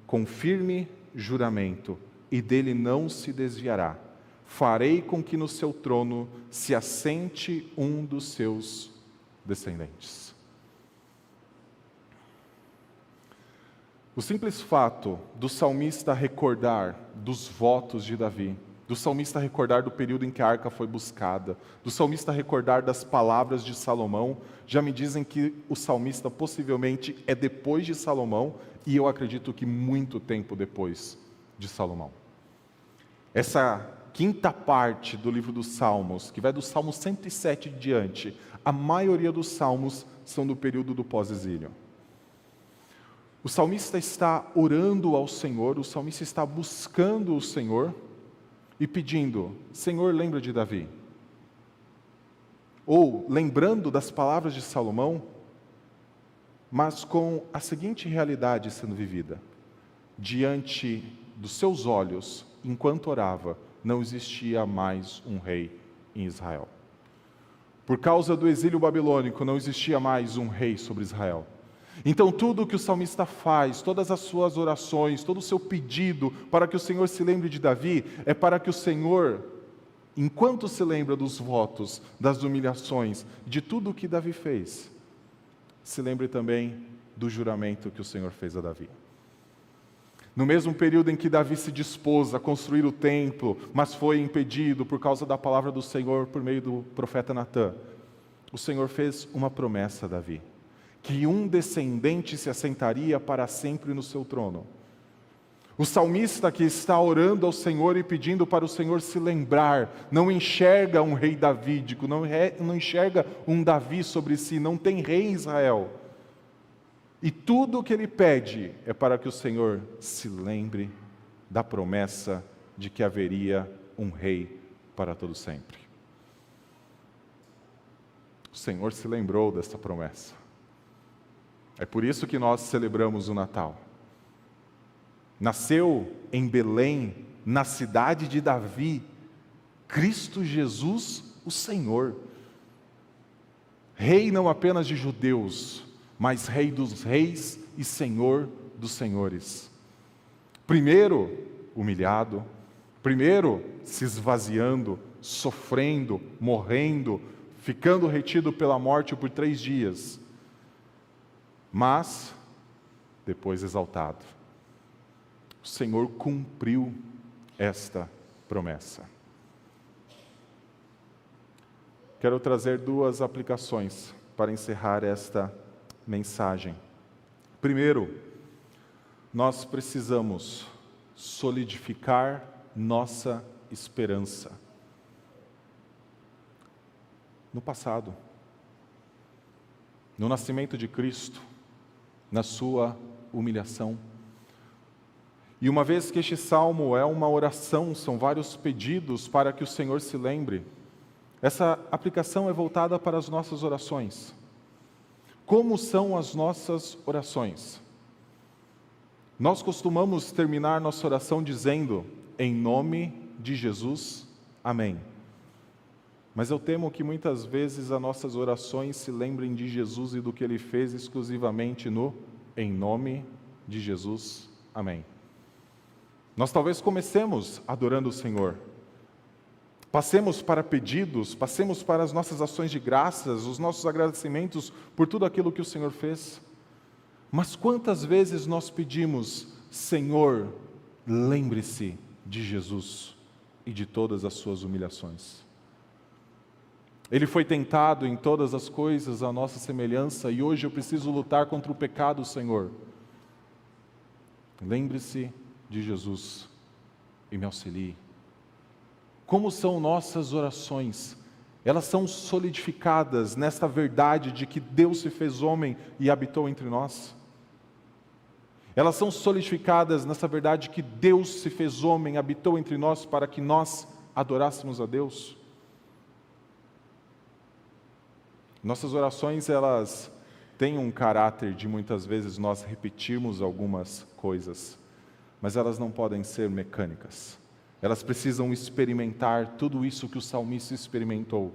com firme juramento, e dele não se desviará. Farei com que no seu trono se assente um dos seus descendentes. O simples fato do salmista recordar dos votos de Davi, do salmista recordar do período em que a arca foi buscada, do salmista recordar das palavras de Salomão, já me dizem que o salmista possivelmente é depois de Salomão, e eu acredito que muito tempo depois de Salomão. Essa quinta parte do livro dos Salmos, que vai do Salmo 107 em diante, a maioria dos salmos são do período do pós-exílio. O salmista está orando ao Senhor, o salmista está buscando o Senhor e pedindo: Senhor, lembra de Davi. Ou lembrando das palavras de Salomão, mas com a seguinte realidade sendo vivida: diante dos seus olhos, enquanto orava, não existia mais um rei em Israel. Por causa do exílio babilônico, não existia mais um rei sobre Israel. Então tudo o que o salmista faz, todas as suas orações, todo o seu pedido para que o Senhor se lembre de Davi, é para que o Senhor, enquanto se lembra dos votos, das humilhações, de tudo o que Davi fez, se lembre também do juramento que o Senhor fez a Davi. No mesmo período em que Davi se dispôs a construir o templo, mas foi impedido por causa da palavra do Senhor por meio do profeta Natã, o Senhor fez uma promessa a Davi: que um descendente se assentaria para sempre no seu trono. O salmista que está orando ao Senhor e pedindo para o Senhor se lembrar, não enxerga um rei davídico, não enxerga um Davi sobre si, não tem rei em Israel. E tudo o que ele pede é para que o Senhor se lembre da promessa de que haveria um rei para todo sempre. O Senhor se lembrou dessa promessa. É por isso que nós celebramos o Natal. Nasceu em Belém, na cidade de Davi, Cristo Jesus, o Senhor. Rei não apenas de judeus, mas Rei dos reis e Senhor dos senhores. Primeiro humilhado, primeiro se esvaziando, sofrendo, morrendo, ficando retido pela morte por 3 dias, mas depois exaltado. O Senhor cumpriu esta promessa. Quero trazer 2 aplicações para encerrar esta mensagem. Primeiro, nós precisamos solidificar nossa esperança no passado, no nascimento de Cristo, na sua humilhação. E uma vez que este salmo é uma oração, são vários pedidos para que o Senhor se lembre, essa aplicação é voltada para as nossas orações. Como são as nossas orações? Nós costumamos terminar nossa oração dizendo: em nome de Jesus, amém. Mas eu temo que muitas vezes as nossas orações se lembrem de Jesus e do que Ele fez exclusivamente no em nome de Jesus, amém. Nós talvez comecemos adorando o Senhor, passemos para pedidos, passemos para as nossas ações de graças, os nossos agradecimentos por tudo aquilo que o Senhor fez. Mas quantas vezes nós pedimos: Senhor, lembre-se de Jesus e de todas as suas humilhações. Ele foi tentado em todas as coisas à nossa semelhança, e hoje eu preciso lutar contra o pecado, Senhor. Lembre-se de Jesus e me auxilie. Como são nossas orações? Elas são solidificadas nesta verdade de que Deus se fez homem e habitou entre nós. Elas são solidificadas nessa verdade que Deus se fez homem, habitou entre nós para que nós adorássemos a Deus. Nossas orações, elas têm um caráter de muitas vezes nós repetirmos algumas coisas, mas elas não podem ser mecânicas. Elas precisam experimentar tudo isso que o salmista experimentou.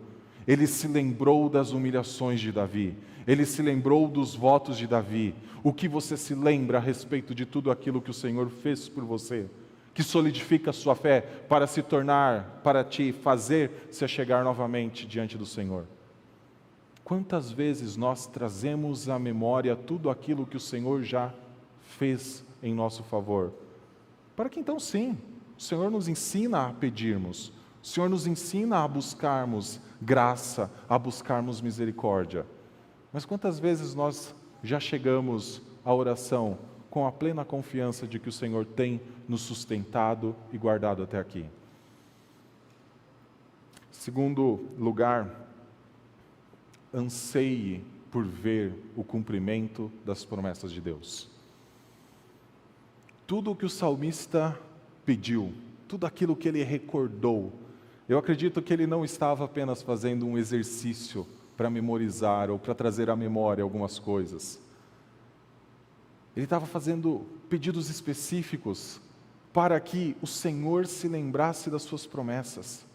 Ele se lembrou das humilhações de Davi. Ele se lembrou dos votos de Davi. O que você se lembra a respeito de tudo aquilo que o Senhor fez por você? Que solidifica a sua fé para se tornar, para te fazer se achegar novamente diante do Senhor. Quantas vezes nós trazemos à memória tudo aquilo que o Senhor já fez em nosso favor? Para que então sim, o Senhor nos ensina a pedirmos, o Senhor nos ensina a buscarmos graça, a buscarmos misericórdia. Mas quantas vezes nós já chegamos à oração com a plena confiança de que o Senhor tem nos sustentado e guardado até aqui? Segundo lugar, anseie por ver o cumprimento das promessas de Deus. Tudo o que o salmista pediu, tudo aquilo que ele recordou, eu acredito que ele não estava apenas fazendo um exercício para memorizar ou para trazer à memória algumas coisas. Ele estava fazendo pedidos específicos para que o Senhor se lembrasse das suas promessas.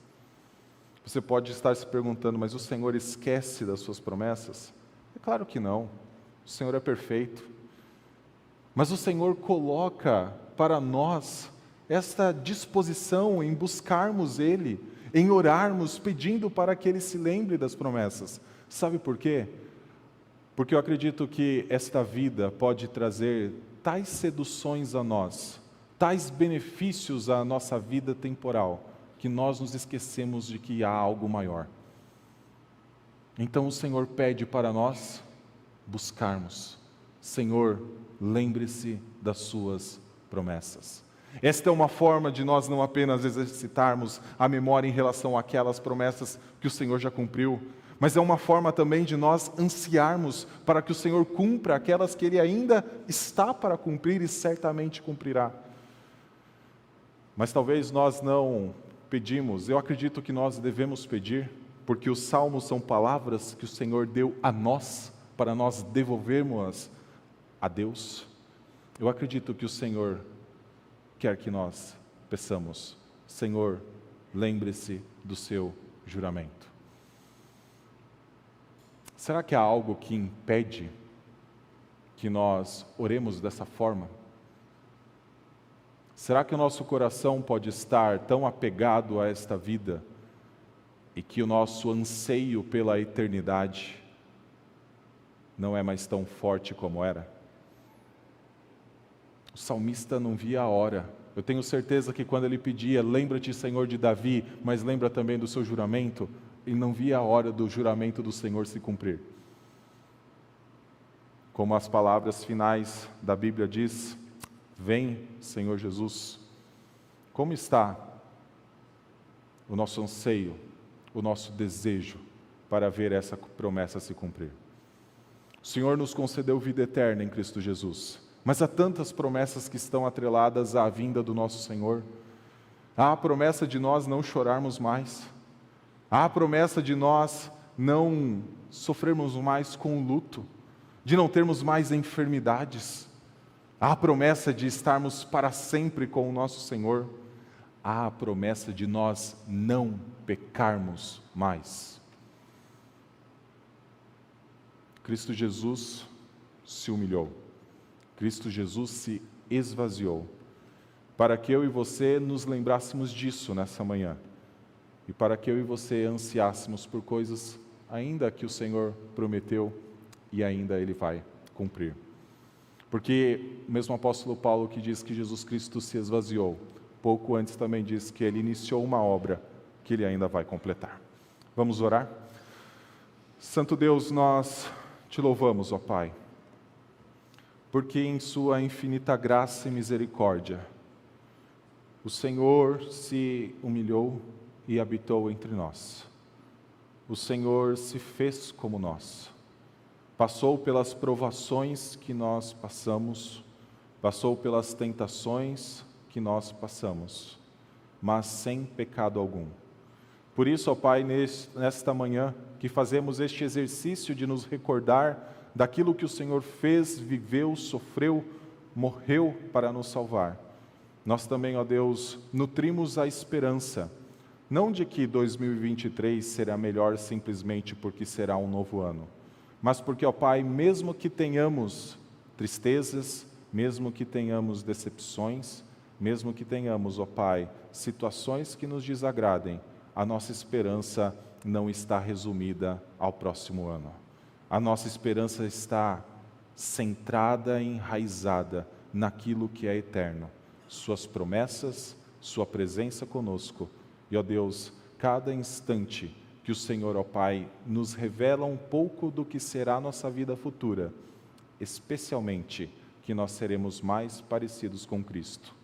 Você pode estar se perguntando: mas o Senhor esquece das suas promessas? É claro que não, o Senhor é perfeito. Mas o Senhor coloca para nós esta disposição em buscarmos Ele, em orarmos, pedindo para que Ele se lembre das promessas. Sabe por quê? Porque eu acredito que esta vida pode trazer tais seduções a nós, tais benefícios à nossa vida temporal, que nós nos esquecemos de que há algo maior. Então o Senhor pede para nós buscarmos. Senhor, lembre-se das suas promessas. Esta é uma forma de nós não apenas exercitarmos a memória em relação àquelas promessas que o Senhor já cumpriu, mas é uma forma também de nós ansiarmos para que o Senhor cumpra aquelas que Ele ainda está para cumprir e certamente cumprirá. Mas talvez nós não pedimos. Eu acredito que nós devemos pedir, porque os salmos são palavras que o Senhor deu a nós, para nós devolvermos a Deus. Eu acredito que o Senhor quer que nós peçamos: Senhor, lembre-se do seu juramento. Será que há algo que impede que nós oremos dessa forma? Será que o nosso coração pode estar tão apegado a esta vida e que o nosso anseio pela eternidade não é mais tão forte como era? O salmista não via a hora. Eu tenho certeza que quando ele pedia, lembra-te, Senhor, de Davi, mas lembra também do seu juramento, ele não via a hora do juramento do Senhor se cumprir. Como as palavras finais da Bíblia diz, vem, Senhor Jesus. Como está o nosso anseio, o nosso desejo para ver essa promessa se cumprir? O Senhor nos concedeu vida eterna em Cristo Jesus, mas há tantas promessas que estão atreladas à vinda do nosso Senhor. Há a promessa de nós não chorarmos mais, há a promessa de nós não sofrermos mais com o luto, de não termos mais enfermidades, há a promessa de estarmos para sempre com o nosso Senhor, há a promessa de nós não pecarmos mais. Cristo Jesus se humilhou, Cristo Jesus se esvaziou, para que eu e você nos lembrássemos disso nessa manhã, e para que eu e você ansiássemos por coisas ainda que o Senhor prometeu e ainda Ele vai cumprir. Porque o mesmo apóstolo Paulo que diz que Jesus Cristo se esvaziou, pouco antes também diz que Ele iniciou uma obra que Ele ainda vai completar. Vamos orar? Santo Deus, nós te louvamos, ó Pai, porque em sua infinita graça e misericórdia, o Senhor se humilhou e habitou entre nós. O Senhor se fez como nós. Passou pelas provações que nós passamos, passou pelas tentações que nós passamos, mas sem pecado algum. Por isso, ó Pai, nesta manhã, que fazemos este exercício de nos recordar daquilo que o Senhor fez, viveu, sofreu, morreu para nos salvar. Nós também, ó Deus, nutrimos a esperança, não de que 2023 será melhor simplesmente porque será um novo ano, mas porque, ó Pai, mesmo que tenhamos tristezas, mesmo que tenhamos decepções, mesmo que tenhamos, ó Pai, situações que nos desagradem, a nossa esperança não está resumida ao próximo ano. A nossa esperança está centrada e enraizada naquilo que é eterno. Suas promessas, sua presença conosco. E, ó Deus, cada instante que o Senhor, ó Pai, nos revela um pouco do que será a nossa vida futura, especialmente que nós seremos mais parecidos com Cristo.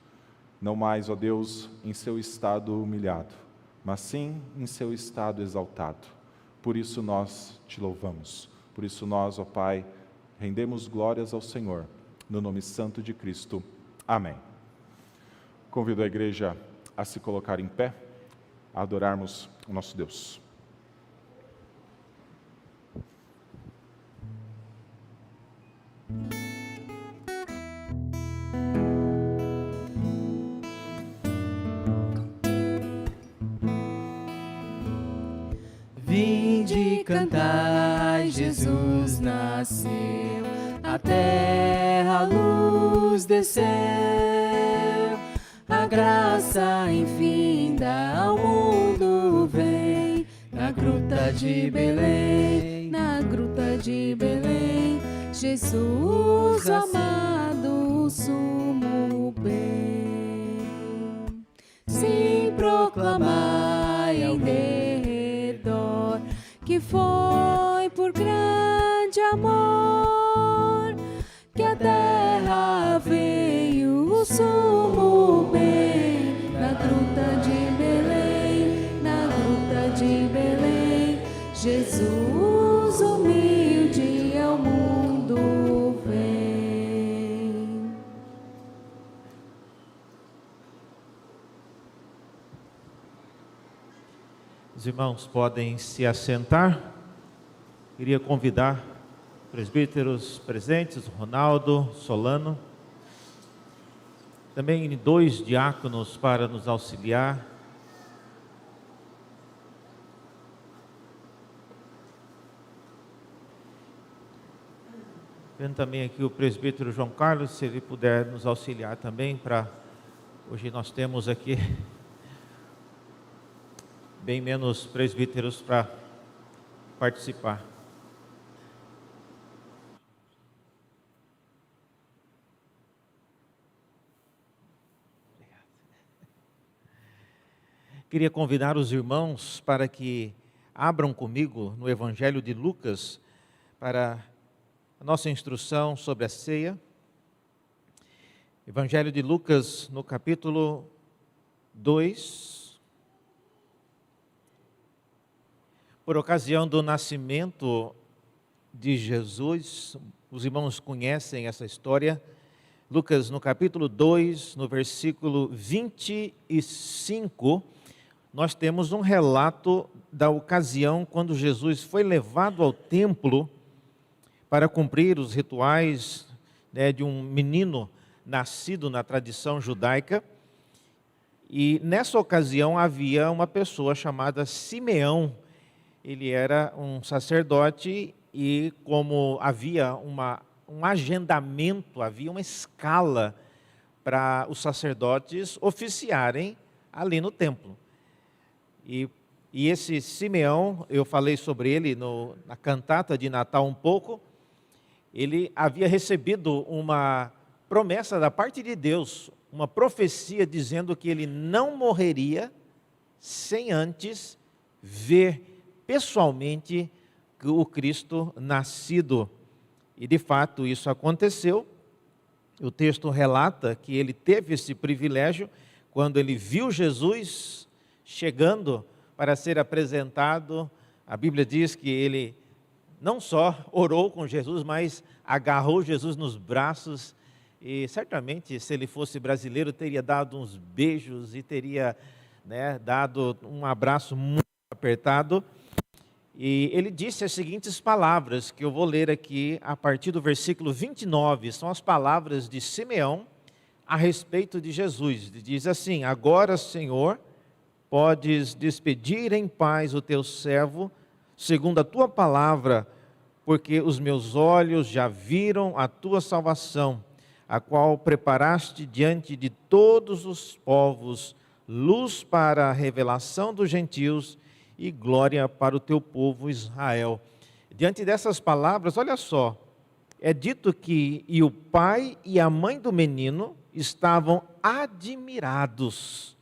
Não mais, ó Deus, em seu estado humilhado, mas sim em seu estado exaltado. Por isso nós te louvamos. Por isso nós, ó Pai, rendemos glórias ao Senhor, no nome santo de Cristo. Amém. Convido a igreja a se colocar em pé, a adorarmos o nosso Deus. Vinde cantai, Jesus nasceu, a terra a luz desceu, a graça infinda ao mundo vem, na gruta de Belém, na gruta de Belém, Jesus amado, o sumo bem. Sim, proclamai ao derredor que foi por grande amor que a terra veio o sumo bem, na gruta de Belém, na gruta de Belém, Jesus humilde ao mundo vem. Os irmãos podem se assentar. Queria convidar presbíteros presentes, Ronaldo, Solano, também 2 diáconos para nos auxiliar. Vendo também aqui o presbítero João Carlos, se ele puder nos auxiliar também, para hoje nós temos aqui bem menos presbíteros para participar. Queria convidar os irmãos para que abram comigo no Evangelho de Lucas para a nossa instrução sobre a ceia. Evangelho de Lucas, no capítulo 2. Por ocasião do nascimento de Jesus, os irmãos conhecem essa história. Lucas, no capítulo 2, no versículo 25, nós temos um relato da ocasião quando Jesus foi levado ao templo para cumprir os rituais, de um menino nascido na tradição judaica. E nessa ocasião havia uma pessoa chamada Simeão. Ele era um sacerdote e como havia um agendamento, havia uma escala para os sacerdotes oficiarem ali no templo. E esse Simeão, eu falei sobre ele na cantata de Natal um pouco. Ele havia recebido uma promessa da parte de Deus, uma profecia dizendo que ele não morreria sem antes ver pessoalmente o Cristo nascido. E de fato isso aconteceu. O texto relata que ele teve esse privilégio quando ele viu Jesus chegando para ser apresentado. A Bíblia diz que ele não só orou com Jesus, mas agarrou Jesus nos braços e certamente se ele fosse brasileiro teria dado uns beijos e teria dado um abraço muito apertado. E ele disse as seguintes palavras que eu vou ler aqui a partir do versículo 29, são as palavras de Simeão a respeito de Jesus. Diz assim: agora, Senhor, podes despedir em paz o teu servo, segundo a tua palavra, porque os meus olhos já viram a tua salvação, a qual preparaste diante de todos os povos, luz para a revelação dos gentios e glória para o teu povo Israel. Diante dessas palavras, olha só, é dito que e o pai e a mãe do menino estavam admirados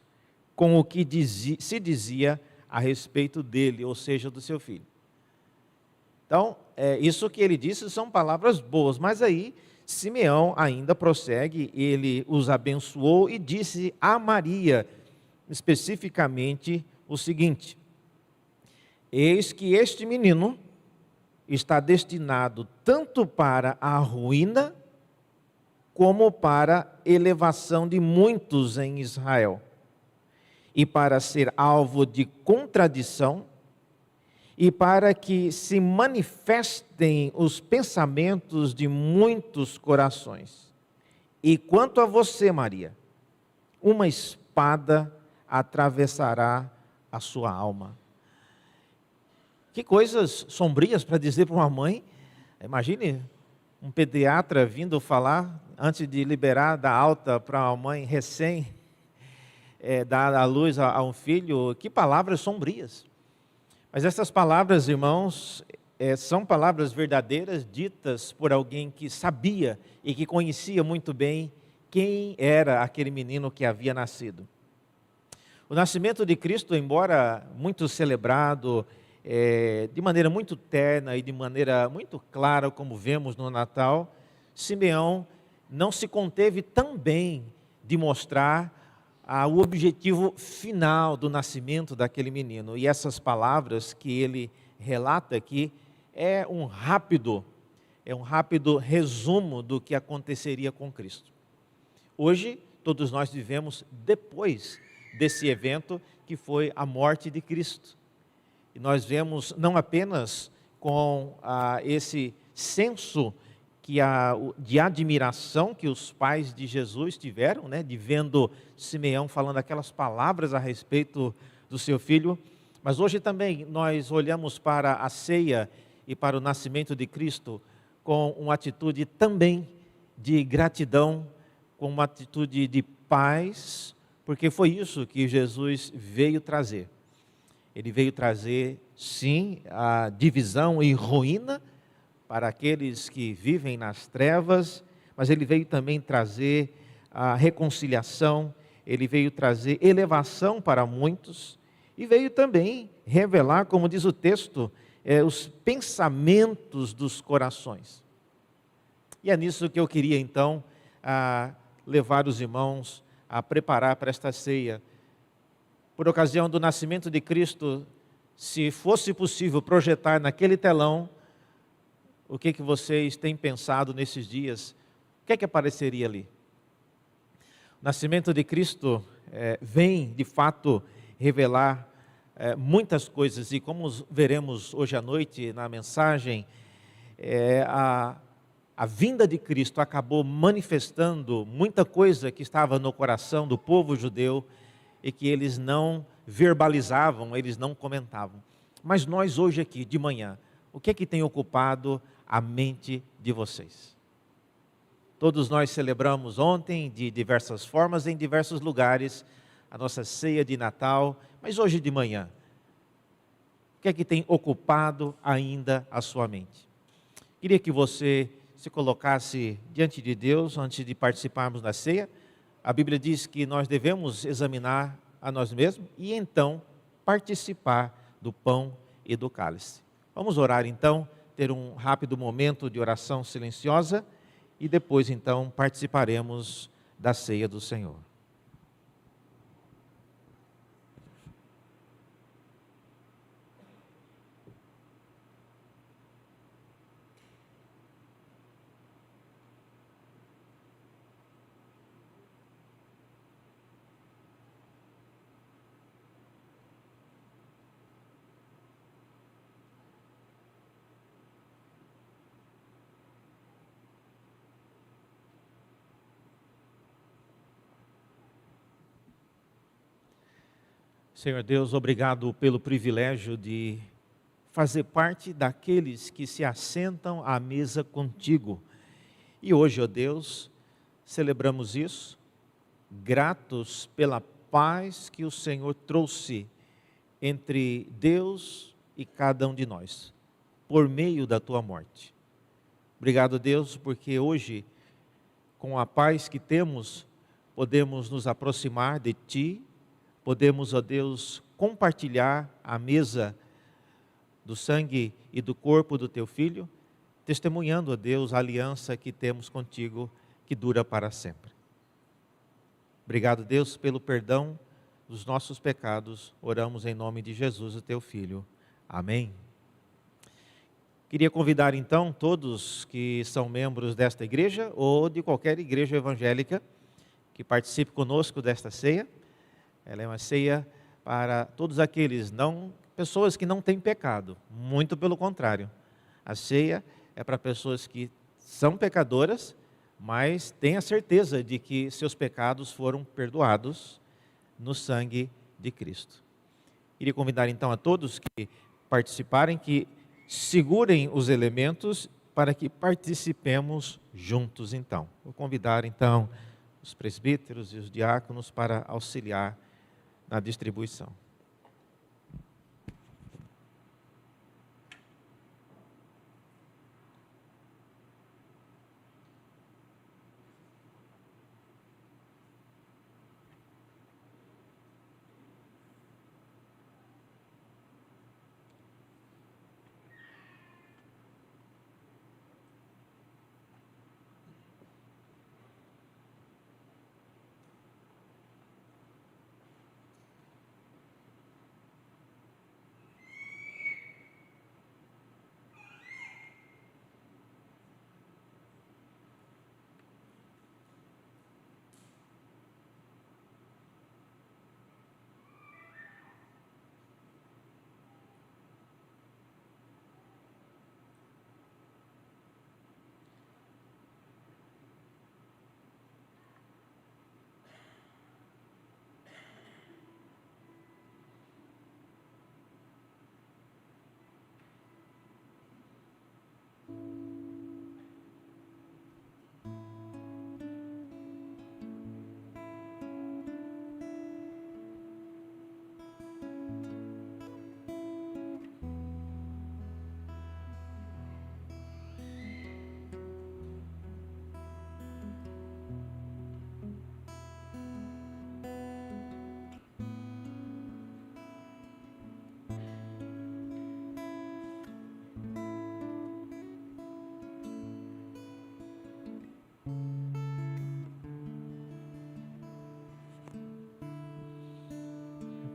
com o que se dizia a respeito dele, ou seja, do seu filho. Então, isso que ele disse são palavras boas, mas aí Simeão ainda prossegue, ele os abençoou e disse a Maria, especificamente, o seguinte: eis que este menino está destinado tanto para a ruína, como para a elevação de muitos em Israel, e para ser alvo de contradição, e para que se manifestem os pensamentos de muitos corações. E quanto a você, Maria, uma espada atravessará a sua alma. Que coisas sombrias para dizer para uma mãe. Imagine um pediatra vindo falar, antes de liberar da alta para uma mãe recém dar à luz a um filho. Que palavras sombrias. Mas essas palavras, irmãos, são palavras verdadeiras, ditas por alguém que sabia e que conhecia muito bem quem era aquele menino que havia nascido. O nascimento de Cristo, embora muito celebrado, de maneira muito terna e de maneira muito clara, como vemos no Natal, Simeão não se conteve também de mostrar o objetivo final do nascimento daquele menino. E essas palavras que ele relata aqui é um rápido resumo do que aconteceria com Cristo. Hoje, todos nós vivemos depois desse evento que foi a morte de Cristo. E nós vemos não apenas com esse senso de admiração que os pais de Jesus tiveram, de vendo Simeão falando aquelas palavras a respeito do seu filho, mas hoje também nós olhamos para a ceia e para o nascimento de Cristo com uma atitude também de gratidão, com uma atitude de paz, porque foi isso que Jesus veio trazer. Ele veio trazer, sim, a divisão e ruína para aqueles que vivem nas trevas, mas ele veio também trazer a reconciliação, ele veio trazer elevação para muitos, e veio também revelar, como diz o texto, os pensamentos dos corações. E é nisso que eu queria então levar os irmãos a preparar para esta ceia. Por ocasião do nascimento de Cristo, se fosse possível projetar naquele telão, o que vocês têm pensado nesses dias? O que apareceria ali? O nascimento de Cristo vem, de fato, revelar muitas coisas, e como veremos hoje à noite na mensagem, a vinda de Cristo acabou manifestando muita coisa que estava no coração do povo judeu e que eles não verbalizavam, eles não comentavam. Mas nós hoje aqui, de manhã, o que tem ocupado a mente de vocês? Todos nós celebramos ontem, de diversas formas, em diversos lugares, a nossa ceia de Natal, mas hoje de manhã, o que tem ocupado ainda a sua mente? Queria que você se colocasse diante de Deus antes de participarmos da ceia. A Bíblia diz que nós devemos examinar a nós mesmos e então participar do pão e do cálice. Vamos orar então, ter um rápido momento de oração silenciosa e depois então participaremos da ceia do Senhor. Senhor Deus, obrigado pelo privilégio de fazer parte daqueles que se assentam à mesa contigo. E hoje, ó Deus, celebramos isso, gratos pela paz que o Senhor trouxe entre Deus e cada um de nós, por meio da tua morte. Obrigado, Deus, porque hoje, com a paz que temos, podemos nos aproximar de ti, podemos, ó Deus, compartilhar a mesa do sangue e do corpo do teu Filho, testemunhando, ó Deus, a aliança que temos contigo, que dura para sempre. Obrigado, Deus, pelo perdão dos nossos pecados. Oramos em nome de Jesus, o teu Filho. Amém. Queria convidar então todos que são membros desta igreja ou de qualquer igreja evangélica que participe conosco desta ceia. Ela é uma ceia para todos aqueles, pessoas que não têm pecado, muito pelo contrário. A ceia é para pessoas que são pecadoras, mas têm a certeza de que seus pecados foram perdoados no sangue de Cristo. Queria convidar então a todos que participarem, que segurem os elementos para que participemos juntos então. Vou convidar então os presbíteros e os diáconos para auxiliar na distribuição.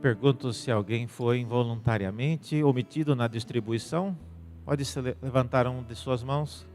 Pergunto se alguém foi involuntariamente omitido na distribuição. Pode se levantar uma de suas mãos.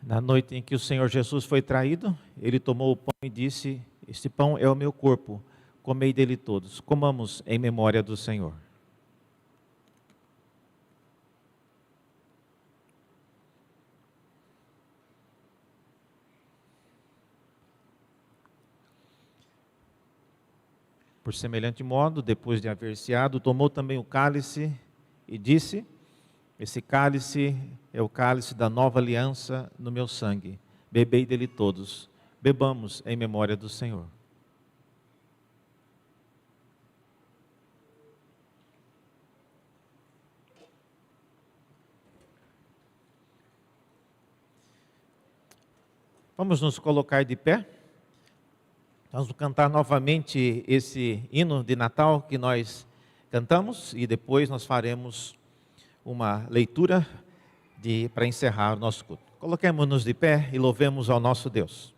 Na noite em que o Senhor Jesus foi traído, ele tomou o pão e disse: este pão é o meu corpo, comei dele todos. Comamos em memória do Senhor. Por semelhante modo, depois de haver ceado, tomou também o cálice e disse: esse cálice é o cálice da nova aliança no meu sangue. Bebei dele todos. Bebamos em memória do Senhor. Vamos nos colocar de pé. Vamos cantar novamente esse hino de Natal que nós cantamos e depois nós faremos uma leitura para encerrar o nosso culto. Coloquemos-nos de pé e louvemos ao nosso Deus.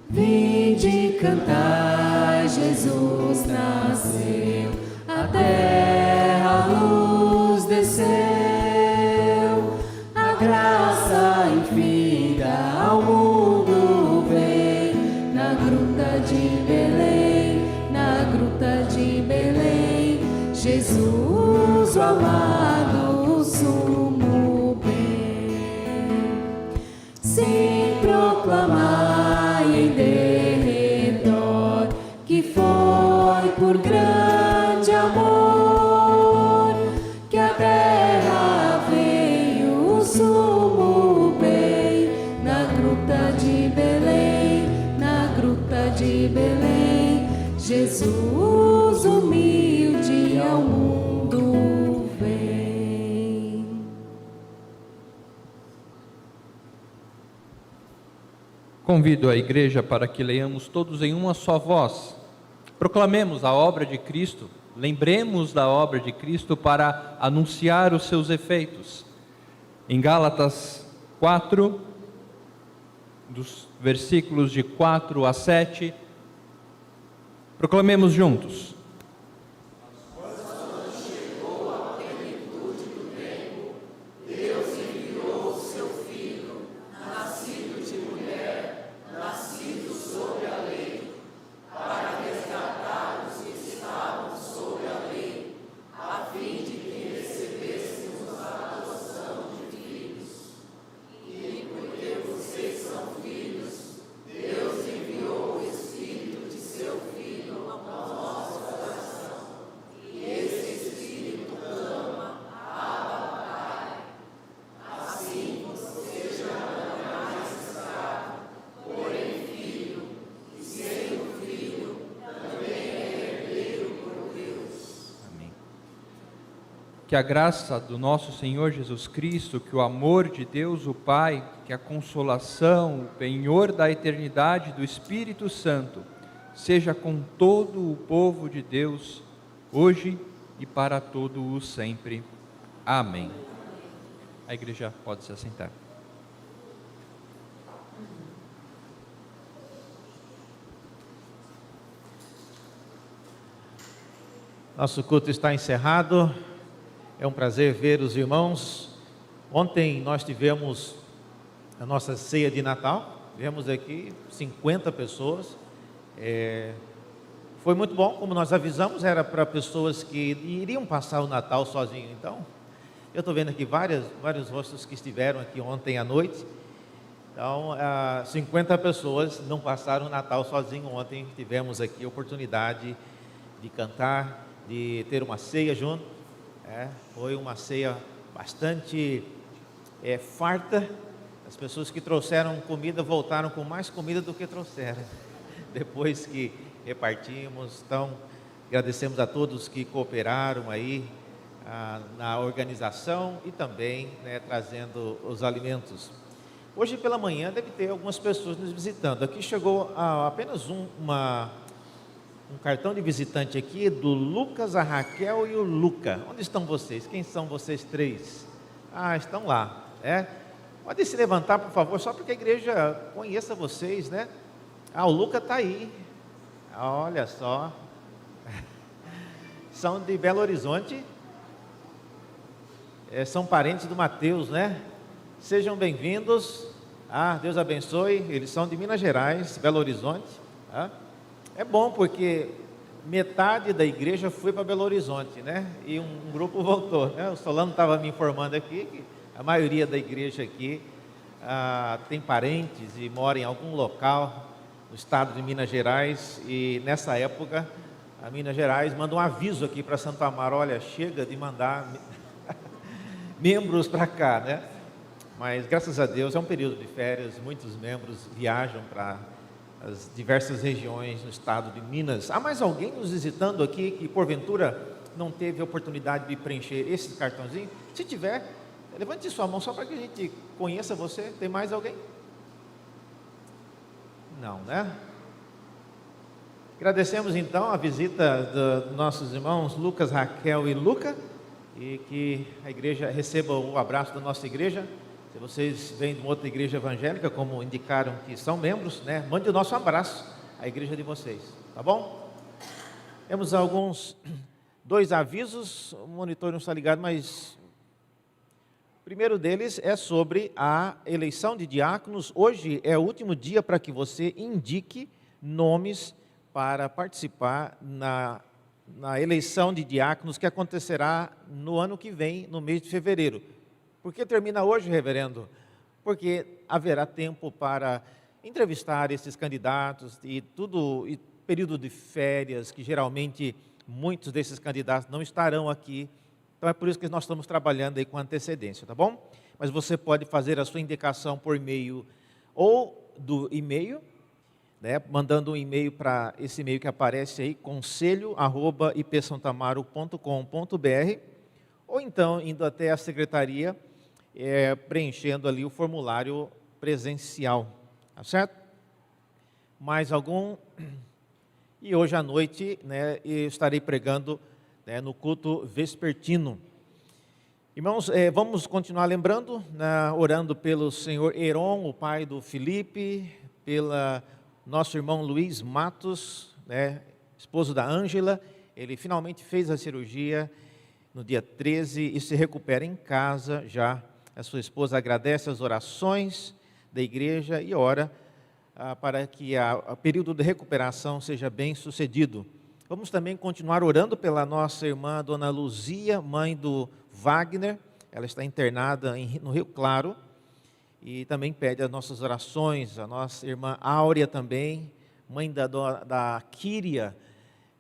Vinde cantar, Jesus nasceu, a terra a luz desceu, a graça infinita ao mundo veio, na gruta de Belém, na gruta de Belém, Jesus o amado, o sumo bem, sem proclamar em derredor que foi por grande amor que a terra veio o sumo bem, na gruta de Belém, na gruta de Belém, Jesus humilde ao mundo vem. Convido a igreja para que leiamos todos em uma só voz. Proclamemos a obra de Cristo, lembremos da obra de Cristo para anunciar os seus efeitos. Em Gálatas 4, dos versículos de 4 a 7, proclamemos juntos. que a graça do nosso Senhor Jesus Cristo, que o amor de Deus o Pai, que a consolação, o penhor da eternidade do Espírito Santo, seja com todo o povo de Deus, hoje e para todo o sempre. Amém. A igreja pode se assentar. Nosso culto está encerrado. É um prazer ver os irmãos. Ontem nós tivemos a nossa ceia de Natal. Tivemos aqui 50 pessoas. Foi muito bom, como nós avisamos, era para pessoas que iriam passar o Natal sozinhos. Então, eu estou vendo aqui vários rostos que estiveram aqui ontem à noite. Então, 50 pessoas não passaram o Natal sozinho ontem. Tivemos aqui a oportunidade de cantar, de ter uma ceia junto. Foi uma ceia bastante farta. As pessoas que trouxeram comida voltaram com mais comida do que trouxeram, depois que repartimos. Então, agradecemos a todos que cooperaram aí na organização e também, trazendo os alimentos. Hoje pela manhã deve ter algumas pessoas nos visitando. Aqui chegou apenas um cartão de visitante aqui do Lucas, a Raquel e o Luca. Onde estão vocês? Quem são vocês três? Estão lá. Pode se levantar, por favor, só porque a igreja conheça vocês, né? O Luca está aí. Olha só. São de Belo Horizonte. São parentes do Mateus, né? Sejam bem-vindos. Deus abençoe. Eles são de Minas Gerais, Belo Horizonte. É bom porque metade da igreja foi para Belo Horizonte, né? E um grupo voltou, né? O Solano estava me informando aqui que a maioria da igreja aqui tem parentes e mora em algum local no estado de Minas Gerais. E nessa época, a Minas Gerais manda um aviso aqui para Santo Amaro: olha, chega de mandar membros para cá, né? Mas graças a Deus é um período de férias, muitos membros viajam para as diversas regiões no estado de Minas. Há mais alguém nos visitando aqui que porventura não teve a oportunidade de preencher esse cartãozinho? Se tiver, levante sua mão só para que a gente conheça você. Tem mais alguém? Não, né? Agradecemos então a visita dos nossos irmãos Lucas, Raquel e Luca, e que a igreja receba o abraço da nossa igreja. Se vocês vêm de uma outra igreja evangélica, como indicaram que são membros, né, mande o nosso abraço à igreja de vocês, tá bom? Temos dois avisos, o monitor não está ligado, mas o primeiro deles é sobre a eleição de diáconos. Hoje é o último dia para que você indique nomes para participar na eleição de diáconos que acontecerá no ano que vem, no mês de fevereiro. Por que termina hoje, reverendo? Porque haverá tempo para entrevistar esses candidatos e período de férias, que geralmente muitos desses candidatos não estarão aqui. Então é por isso que nós estamos trabalhando aí com antecedência, tá bom? Mas você pode fazer a sua indicação por meio ou do e-mail, né, mandando um e-mail para esse e-mail que aparece aí, conselho@ipsantamaro.com.br, ou então indo até a secretaria, preenchendo ali o formulário presencial, tá certo? Mais algum? E hoje à noite, né, eu estarei pregando, né, no culto vespertino. Irmãos, vamos continuar lembrando, né, orando pelo senhor Heron, o pai do Felipe, pela nosso irmão Luiz Matos, né, esposo da Ângela. Ele finalmente fez a cirurgia no dia 13 e se recupera em casa já. A sua esposa agradece as orações da igreja e ora para que o período de recuperação seja bem sucedido. Vamos também continuar orando pela nossa irmã Dona Luzia, mãe do Wagner. Ela está internada no Rio Claro e também pede as nossas orações. A nossa irmã Áurea também, mãe da Kíria,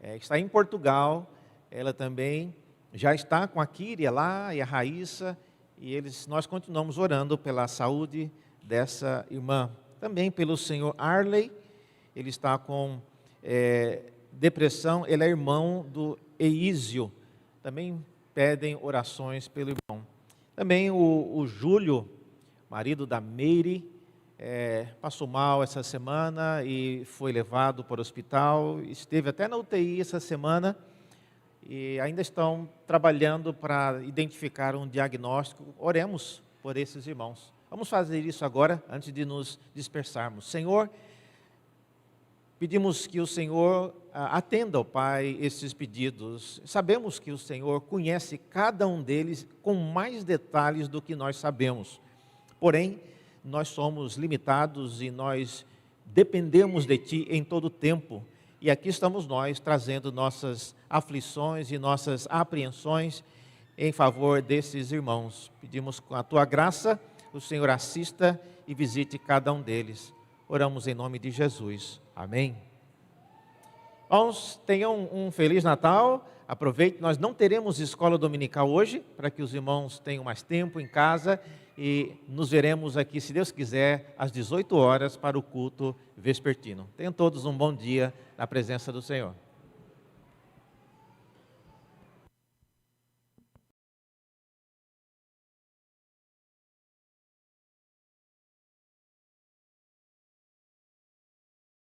está em Portugal. Ela também já está com a Kíria lá e a Raíssa. E nós continuamos orando pela saúde dessa irmã. Também pelo senhor Arley, ele está com depressão, ele é irmão do Eísio. Também pedem orações pelo irmão. Também o Júlio, marido da Meire, passou mal essa semana e foi levado para o hospital, esteve até na UTI essa semana e ainda estão trabalhando para identificar um diagnóstico. Oremos por esses irmãos. Vamos fazer isso agora, antes de nos dispersarmos. Senhor, pedimos que o Senhor atenda, ó Pai, esses pedidos. Sabemos que o Senhor conhece cada um deles com mais detalhes do que nós sabemos. Porém, nós somos limitados e nós dependemos de Ti em todo o tempo. E aqui estamos nós trazendo nossas aflições e nossas apreensões em favor desses irmãos. Pedimos com a Tua graça, o Senhor assista e visite cada um deles. Oramos em nome de Jesus. Amém. Irmãos, tenham um Feliz Natal. Aproveite, nós não teremos escola dominical hoje, para que os irmãos tenham mais tempo em casa. E nos veremos aqui, se Deus quiser, às 18 horas para o culto vespertino. Tenham todos um bom dia na presença do Senhor.